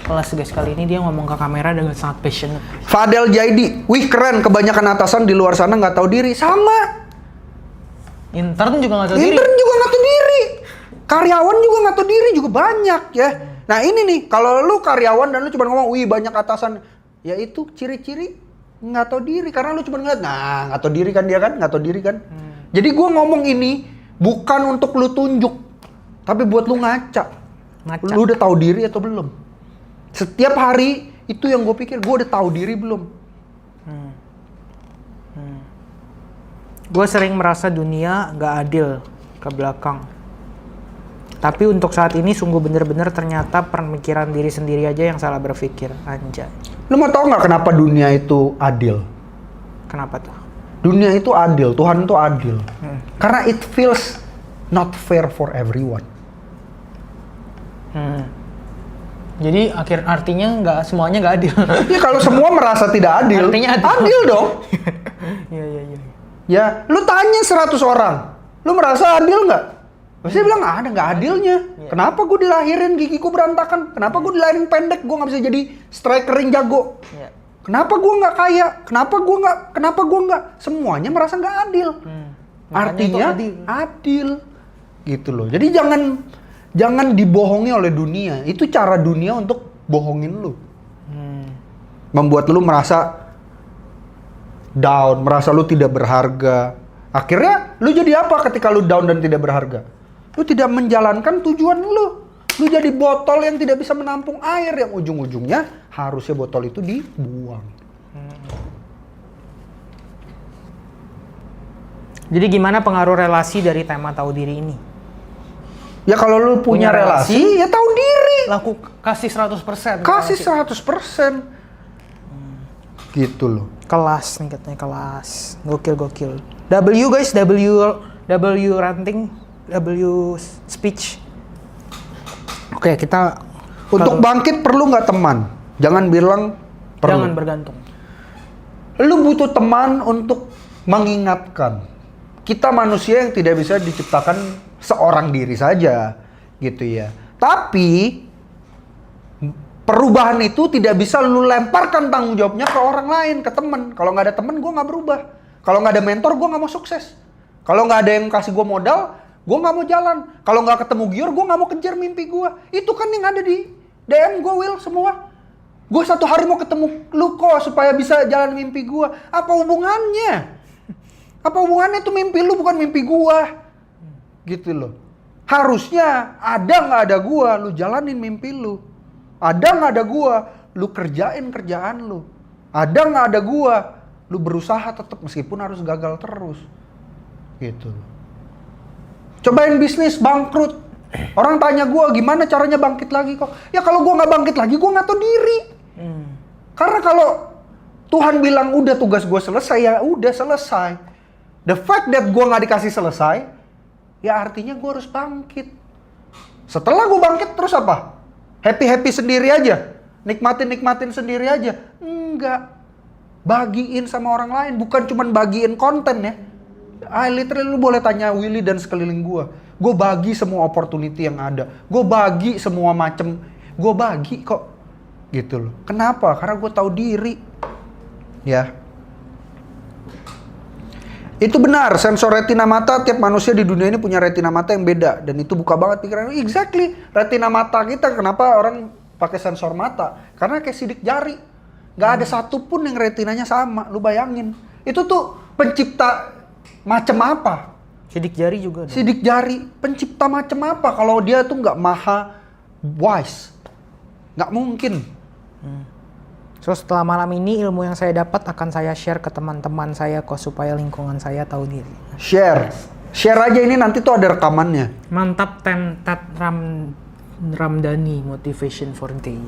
Kelas guys, kali ini dia ngomong ke kamera dengan sangat passionate. Fadel Jaidi, wih keren, kebanyakan atasan di luar sana nggak tahu diri. Sama. Intern juga nggak tahu diri. Intern juga nggak tahu diri. Karyawan juga nggak tahu diri juga banyak ya. Nah ini nih, kalau lu karyawan dan lu cuma ngomong, wih banyak atasan, ya itu ciri-ciri nggak tahu diri karena lu cuma ngeliat, nah nggak tahu diri kan dia kan, nggak tahu diri kan. Jadi gua ngomong ini bukan untuk lu tunjuk, tapi buat lu ngaca. Lu udah tahu diri atau belum? Setiap hari itu yang gue pikir, gue udah tahu diri belum? Gue sering merasa dunia gak adil ke belakang. Tapi untuk saat ini sungguh bener-bener ternyata pemikiran diri sendiri aja yang salah berpikir. Anjay. Lu mau tahu nggak kenapa dunia itu adil? Kenapa tuh? Dunia itu adil, Tuhan itu adil. Karena it feels not fair for everyone. Jadi artinya nggak semuanya nggak adil. Ya kalau semua merasa tidak adil, Artinya adil. adil dong. Iya. Ya, lu tanya 100 orang, lu merasa adil nggak? Pasti bilang ada nggak adilnya. Kenapa gue dilahirin gigiku berantakan? Kenapa gue dilahirin pendek? Gue nggak bisa jadi striker yang jago. Yeah. Kenapa gue nggak kaya? Kenapa gue nggak? Semuanya merasa nggak adil. Artinya adil. Gitu loh. Jadi jangan dibohongi oleh dunia. Itu cara dunia untuk bohongin lu. Membuat lu merasa down, merasa lu tidak berharga. Akhirnya lu jadi apa ketika lu down dan tidak berharga? Lu tidak menjalankan tujuan lu. Lu jadi botol yang tidak bisa menampung air, yang ujung-ujungnya harusnya botol itu dibuang. Jadi gimana pengaruh relasi dari tema tahu diri ini? Ya kalau lu punya relasi, ya tahu diri. Kasih 100%. Kasih 100%. Gitu loh. Kelas nih katanya, kelas. Gokil. W guys, W ranting, W speech. Oke, kita untuk bangkit perlu nggak teman? Jangan bilang perlu. Jangan bergantung. Lu butuh teman untuk mengingatkan. Kita manusia yang tidak bisa diciptakan seorang diri saja, gitu ya. Tapi perubahan itu tidak bisa lu lemparkan tanggung jawabnya ke orang lain, ke temen. Kalau nggak ada temen, gue nggak berubah. Kalau nggak ada mentor, gue nggak mau sukses. Kalau nggak ada yang kasih gue modal, gue nggak mau jalan. Kalau nggak ketemu Gior, gue nggak mau kejar mimpi gue. Itu kan yang ada di DM gue, Will, semua. Gue satu hari mau ketemu lu kok supaya bisa jalan mimpi gue. Apa hubungannya? Apa hubungannya itu mimpi lu bukan mimpi gue? Gitu loh. Harusnya ada nggak ada gue, lu jalanin mimpi lu. Ada nggak ada gua, lu kerjain kerjaan lu. Ada nggak ada gua, lu berusaha tetap meskipun harus gagal terus. Gitu. Cobain bisnis bangkrut. Orang tanya gua gimana caranya bangkit lagi kok. Ya kalau gua nggak bangkit lagi, gua nggak tahu diri. Karena kalau Tuhan bilang udah tugas gua selesai, ya udah selesai. The fact that gua nggak dikasih selesai, ya artinya gua harus bangkit. Setelah gua bangkit terus apa? Happy sendiri aja, nikmatin sendiri aja. Enggak, bagiin sama orang lain, bukan cuman bagiin konten ya. Literally lu boleh tanya Willy dan sekeliling gua. Gue bagi semua opportunity yang ada. Gue bagi semua macem. Gue bagi kok. Gitu loh. Kenapa? Karena gue tahu diri. Ya. Itu benar, sensor retina mata tiap manusia di dunia ini punya retina mata yang beda. Dan itu buka banget pikiran. Exactly, retina mata kita, kenapa orang pakai sensor mata? Karena kayak sidik jari. Gak ada satupun yang retinanya sama, lu bayangin. Itu tuh pencipta macam apa? Sidik jari juga dong. Sidik jari, pencipta macam apa kalau dia tuh gak maha wise? Nggak mungkin. So setelah malam ini ilmu yang saya dapat akan saya share ke teman-teman saya kok supaya lingkungan saya tahu diri. Share aja, ini nanti tuh ada rekamannya. Mantap Ted Ramdhani, motivation for day.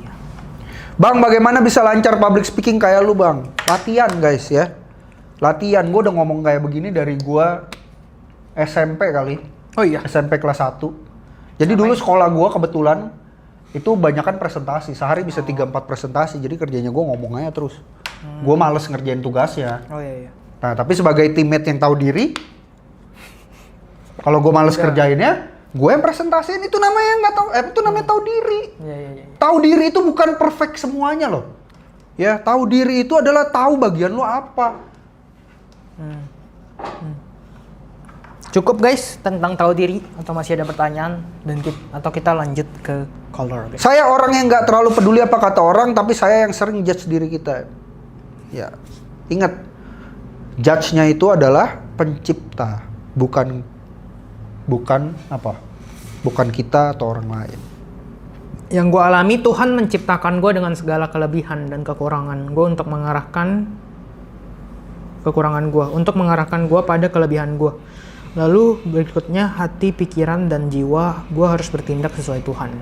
Bang, bagaimana bisa lancar public speaking kayak lu, Bang? Latihan, guys ya. Latihan. Gue udah ngomong kayak begini dari gue SMP kali. Oh iya. SMP kelas 1. Jadi dulu sekolah gue kebetulan itu banyakan presentasi. Sehari bisa 3-4 presentasi. Jadi kerjanya gue ngomong aja terus. Gue males ngerjain tugasnya. Oh iya. Nah, tapi sebagai teammate yang tahu diri, kalau gue males kerjainnya, gue yang presentasiin. Itu namanya nggak tahu. Itu namanya tahu diri. Iya. Tahu diri itu bukan perfect semuanya loh. Ya, tahu diri itu adalah tahu bagian lo apa. Cukup guys tentang tahu diri, atau masih ada pertanyaan atau kita lanjut ke color. Guys. Saya orang yang nggak terlalu peduli apa kata orang, tapi saya yang sering judge diri kita. Ya, ingat, judge-nya itu adalah pencipta, bukan kita atau orang lain. Yang gue alami, Tuhan menciptakan gue dengan segala kelebihan dan kekurangan gue untuk mengarahkan gue pada kelebihan gue. Lalu berikutnya hati, pikiran, dan jiwa gue harus bertindak sesuai Tuhan.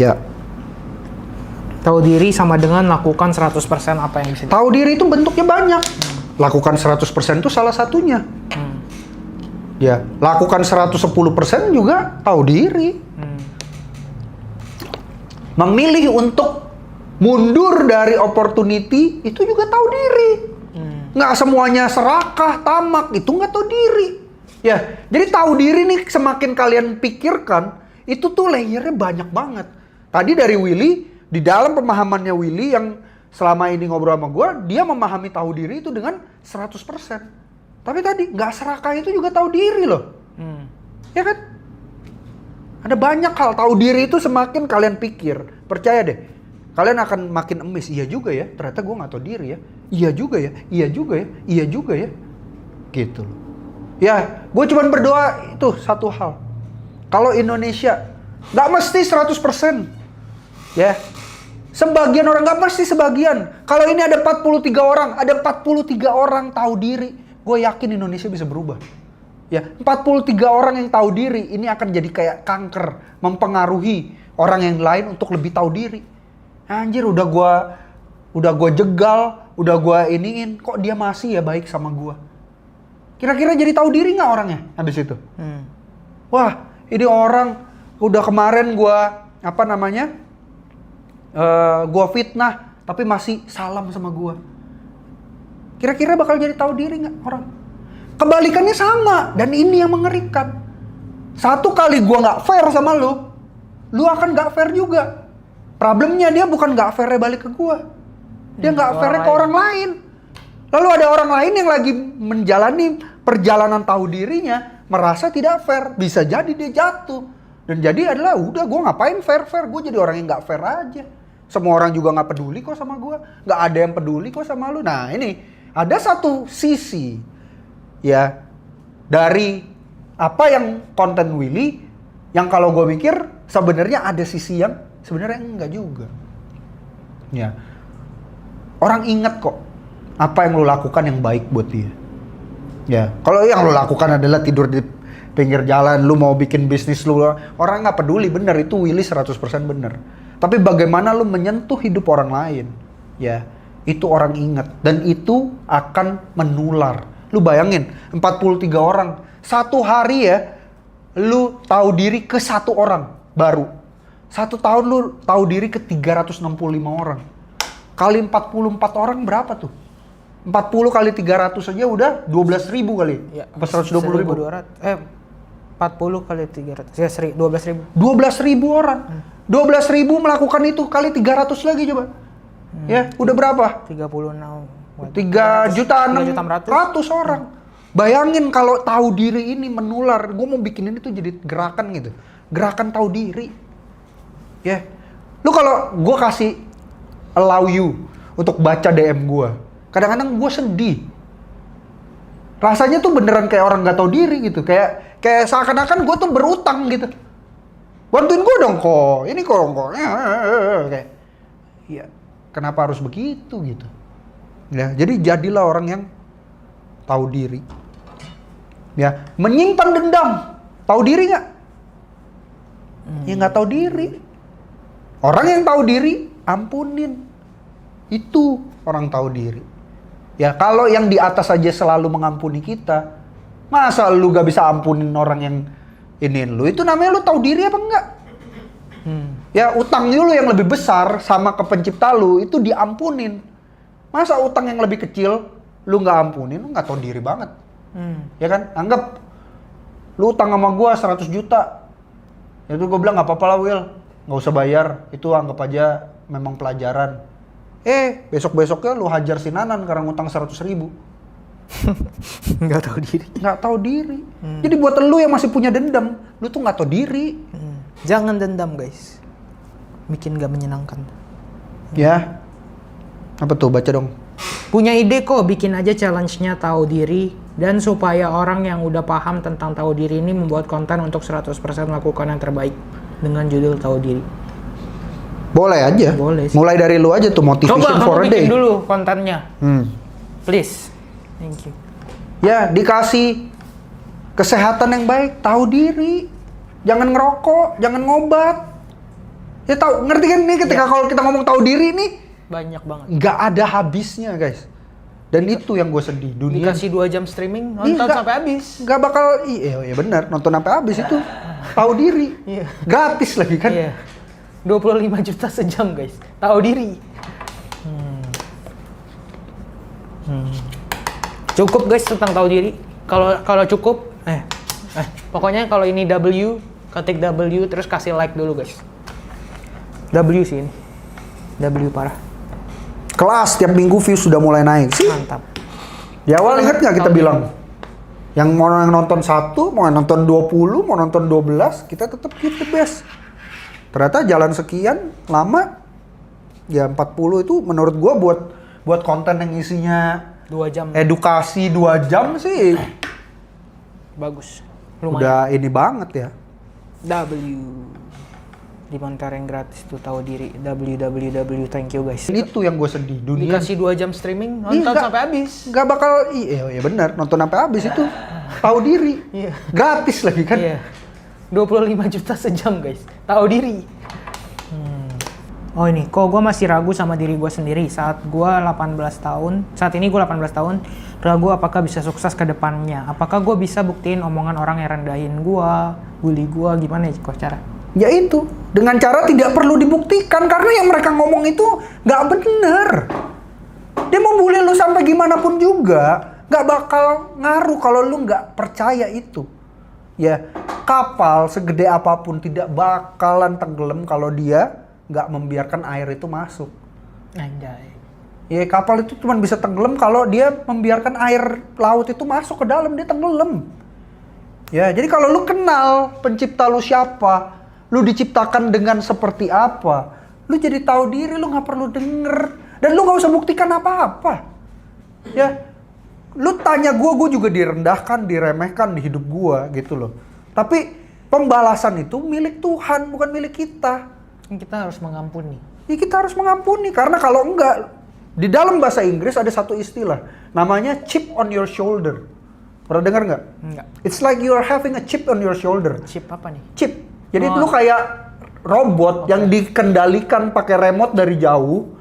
Ya. Tahu diri sama dengan lakukan 100% apa yang bisa. Tahu diri itu bentuknya banyak. Lakukan 100% itu salah satunya. Ya, lakukan 110% juga tahu diri. Memilih untuk mundur dari opportunity itu juga tahu diri. Nggak semuanya serakah, tamak, itu nggak tahu diri. Ya, jadi tahu diri nih semakin kalian pikirkan, itu tuh layernya banyak banget. Tadi dari Willy, di dalam pemahamannya Willy yang selama ini ngobrol sama gue, dia memahami tahu diri itu dengan 100%. Tapi tadi, nggak serakah itu juga tahu diri loh. Ya kan? Ada banyak hal, tahu diri itu semakin kalian pikir. Percaya deh, kalian akan makin emis. Iya juga ya, ternyata gue nggak tahu diri ya. Iya juga ya, iya juga ya, iya juga ya. Gitu loh. Ya, gue cuma berdoa itu satu hal. Kalau Indonesia, nggak mesti 100%. Ya, sebagian orang, nggak mesti sebagian. Kalau ini ada 43 orang, ada 43 orang tahu diri. Gue yakin Indonesia bisa berubah. Ya, 43 orang yang tahu diri, ini akan jadi kayak kanker. Mempengaruhi orang yang lain untuk lebih tahu diri. Anjir, udah gue jegal, udah gue iniin, kok dia masih ya baik sama gue. Kira-kira jadi tahu diri nggak orangnya habis itu? Wah, ini orang udah kemarin gue gue fitnah, tapi masih salam sama gue. Kira-kira bakal jadi tahu diri nggak orang? Kebalikannya sama, dan ini yang mengerikan. Satu kali gue nggak fair sama lu akan nggak fair juga. Problemnya dia bukan nggak fair balik ke gue. Dia nggak fair ke orang lain. Lalu ada orang lain yang lagi menjalani perjalanan tahu dirinya, merasa tidak fair. Bisa jadi dia jatuh. Dan jadi adalah, udah gue ngapain fair? Gue jadi orang yang nggak fair aja. Semua orang juga nggak peduli kok sama gue. Nggak ada yang peduli kok sama lu. Nah ini, ada satu sisi, ya, dari apa yang konten Willy, yang kalau gue mikir, sebenarnya ada sisi yang sebenarnya enggak juga. Ya. Orang ingat kok apa yang lo lakukan yang baik buat dia. Ya, kalau yang lo lakukan adalah tidur di pinggir jalan, lu mau bikin bisnis lu, orang nggak peduli, bener, itu Willy 100% bener. Tapi bagaimana lu menyentuh hidup orang lain, ya, itu orang ingat. Dan itu akan menular. Lu bayangin, 43 orang, satu hari ya, lu tahu diri ke satu orang baru. 1 tahun lu tahu diri ke 365 orang. Kali 44 orang berapa tuh? 40 kali 300 aja udah 12.000 kali. Ya, 120.000. 40 kali 300. Ya, 12.000. 12.000 orang. 12.000 melakukan itu kali 300 lagi coba. Ya, udah berapa? 36. 3.600.000 orang. Bayangin kalau tahu diri ini menular. Gue mau bikin ini tuh jadi gerakan gitu. Gerakan tahu diri. Ya. Lu kalau gue kasih allow you untuk baca DM gue, kadang-kadang gue sedih. Rasanya tuh beneran kayak orang gak tahu diri gitu. Kayak seakan-akan gue tuh berutang gitu. Bantuin gue dong kok. Ini kok. Kayak, ya kenapa harus begitu gitu? Ya, jadi jadilah orang yang tahu diri. Ya, menyimpan dendam. Tahu diri nggak? Ya nggak tahu diri. Orang yang tahu diri, ampunin. Itu orang tahu diri. Ya kalau yang di atas aja selalu mengampuni kita, masa lu gak bisa ampunin orang yang iniin lu? Itu namanya lu tahu diri apa enggak? Ya utang lu yang lebih besar sama ke pencipta lu itu diampunin. Masa utang yang lebih kecil lu nggak ampunin, lu nggak tahu diri banget. Ya kan? Anggap lu utang sama gua 100 juta. Itu gua bilang nggak apa-apa lah Will, nggak usah bayar. Itu anggap aja memang pelajaran. Besok-besoknya lu hajar si Nanan karena ngutang 100.000. Nggak tahu diri. Nggak tahu diri. Jadi buat lu yang masih punya dendam, lu tuh nggak tahu diri. Jangan dendam guys. Bikin gak menyenangkan. Ya. Apa tuh? Baca dong. Punya ide kok, bikin aja challenge-nya tahu diri. Dan supaya orang yang udah paham tentang tahu diri ini membuat konten untuk 100% melakukan yang terbaik. Dengan judul tahu diri. Boleh aja. Boleh sih. Mulai dari lu aja tuh, motivation Coba for a kamu day. bikin dulu kontennya. Please. Thank you. Ya, dikasih kesehatan yang baik, tahu diri. Jangan ngerokok, jangan ngobat. Ya tahu, ngerti kan nih ketika kalau kita ngomong tahu diri nih Banyak banget. nggak ada habisnya, guys. Dan itu yang gue sedih. Dunia Dikasih 2 jam streaming, nonton sampai habis. nggak bakal, iya benar, nonton sampai habis itu. Tahu diri. Iya. Gratis lagi kan. Iya. 25 juta sejam guys. Tahu diri. Cukup guys tentang tahu diri. Kalau cukup, pokoknya kalau ini W, ketik W terus kasih like dulu guys. W sih ini. W parah. Kelas tiap minggu views sudah mulai naik sih. Mantap. Di awal inget nggak kita Tahu bilang? Yang mau yang nonton 1, mau yang nonton 20, mau nonton 12, kita tetap keep the best. Ternyata jalan sekian lama, ya 40 itu menurut gua buat konten yang isinya 2 jam. edukasi 2 jam sih Bagus. Lumayan. udah ini banget ya. W. Dimontar yang gratis tuh tahu diri. www. Thank you guys. Itu yang gue sedih. Dunia Dikasih 2 jam streaming, nonton sampai habis. nggak bakal, iya benar, nonton sampai habis itu. Tahu diri. Iya. Gratis lagi kan. Iya. 25 juta sejam guys. Tahu diri. Oh ini, kok gue masih ragu sama diri gue sendiri saat gue 18 tahun. Saat ini gue 18 tahun, ragu apakah bisa sukses ke depannya. Apakah gue bisa buktiin omongan orang yang rendahin gue, bully gue, gimana ya kok cara? Ya itu, dengan cara tidak perlu dibuktikan karena yang mereka ngomong itu nggak bener. Dia mau bully lu sampai gimana pun juga, nggak bakal ngaruh kalau lu nggak percaya itu. Ya, kapal segede apapun tidak bakalan tenggelam kalau dia nggak membiarkan air itu masuk. Anjay. Ya, kapal itu cuma bisa tenggelam kalau dia membiarkan air laut itu masuk ke dalam, dia tenggelam. Ya, jadi kalau lu kenal pencipta lu siapa, lu diciptakan dengan seperti apa, lu jadi tahu diri, lu nggak perlu denger dan lu nggak usah buktikan apa-apa. Ya, lu tanya gue juga direndahkan, diremehkan di hidup gue gitu loh. Tapi pembalasan itu milik Tuhan, bukan milik kita. Kita harus mengampuni. Ya kita harus mengampuni karena kalau enggak, di dalam bahasa Inggris ada satu istilah namanya chip on your shoulder. Pernah dengar nggak? Enggak. It's like you are having a chip on your shoulder. Chip apa nih? Chip. Jadi lu kayak robot yang dikendalikan pakai remote dari jauh.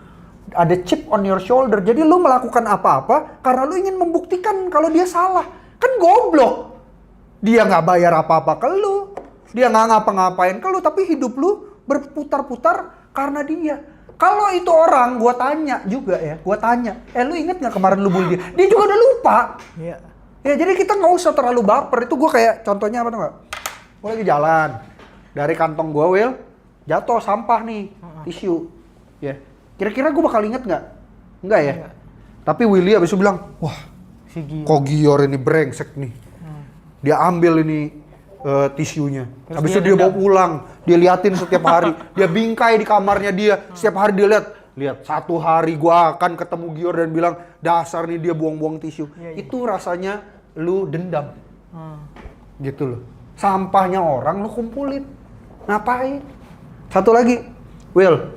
Ada chip on your shoulder. Jadi lu melakukan apa-apa karena lu ingin membuktikan kalau dia salah. Kan goblok. Dia nggak bayar apa-apa ke lu. Dia nggak ngapa-ngapain ke lu. Tapi hidup lu berputar-putar karena dia. Kalau itu orang, gua tanya juga ya. Gua tanya, lu inget nggak kemarin lu bully dia? Dia juga udah lupa. Iya. Ya jadi kita nggak usah terlalu baper. Itu gua kayak contohnya apa tuh nggak? Gua lagi jalan. Dari kantong gua, Will, jatuh sampah nih, tisu. Ya. Kira-kira gua bakal inget nggak? Enggak ya? Enggak. Tapi Willy abis itu bilang, wah, Si Gio. kok Gior ini brengsek nih. Dia ambil ini tisunya. Terus Habis dia itu dia bawa nendang. pulang. Dia liatin setiap hari. Dia bingkai di kamarnya dia. Setiap hari dia lihat. Satu hari gua akan ketemu Gior dan bilang, dasar nih dia buang-buang tisu. Iya. Itu rasanya lu dendam. Gitu loh. Sampahnya orang lu kumpulin. Ngapain? Satu lagi, Will.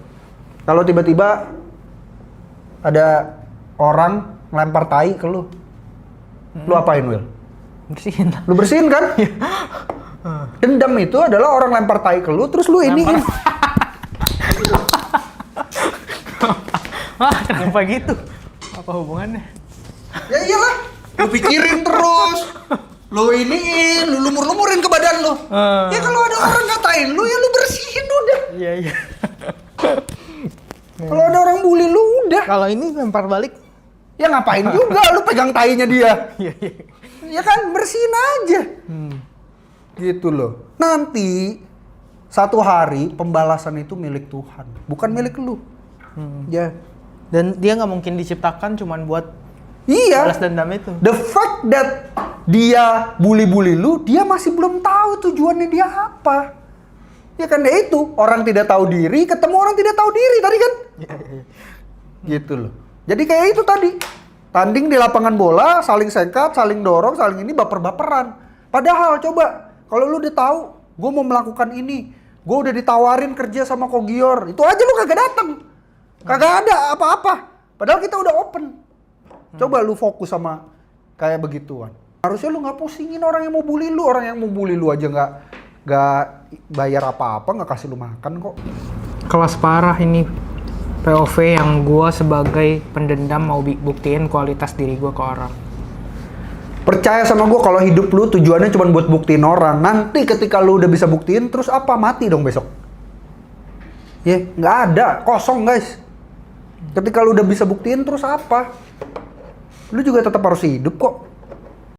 Kalau tiba-tiba ada orang ngelempar tai ke lu. Lu apain, Will? Bersihin. Lu bersihin kan? Dendam itu adalah orang lempar tai ke lu, terus lu iniin. Wah, kenapa gitu? Apa hubungannya? Ya iyalah, lu pikirin terus. Lu iniin, lu lumur-lumurin ke badan lu. Ya kalau ada orang ngatain lu, ya lu bersihin udah. Iya, iya. Kalau ada orang bully lu udah. Kalau ini lempar balik, Ya ngapain juga lu pegang tainya dia. iya, iya. Ya kan, bersihin aja. Gitu loh. Nanti satu hari pembalasan itu milik Tuhan, bukan milik lu. Ya. Dan dia nggak mungkin diciptakan cuman buat Iya. balas dendam itu. The fact that dia bully-bully lu, dia masih belum tahu tujuannya dia apa. Ya kan, ya itu. Orang tidak tahu diri, ketemu orang tidak tahu diri tadi kan. Iya, iya. Gitu loh. Jadi kayak itu tadi. Tanding di lapangan bola, saling sengkat, saling dorong, saling ini baper-baperan. Padahal coba, kalau lu udah tahu, gue mau melakukan ini. Gue udah ditawarin kerja sama Kogior. Itu aja lu kagak datang. Kagak ada apa-apa. Padahal kita udah open. Coba lu fokus sama kayak begituan. Harusnya lu nggak pusingin orang yang mau bully lu. Orang yang mau bully lu aja nggak bayar apa-apa, nggak kasih lu makan kok. Kelas parah ini POV yang gua sebagai pendendam mau buktiin kualitas diri gua ke orang. Percaya sama gue, kalau hidup lu tujuannya cuma buat buktiin orang. Nanti ketika lu udah bisa buktiin, terus apa? Mati dong besok. Ya, nggak ada. Kosong guys. Ketika lu udah bisa buktiin, terus apa? Lu juga tetap harus hidup kok.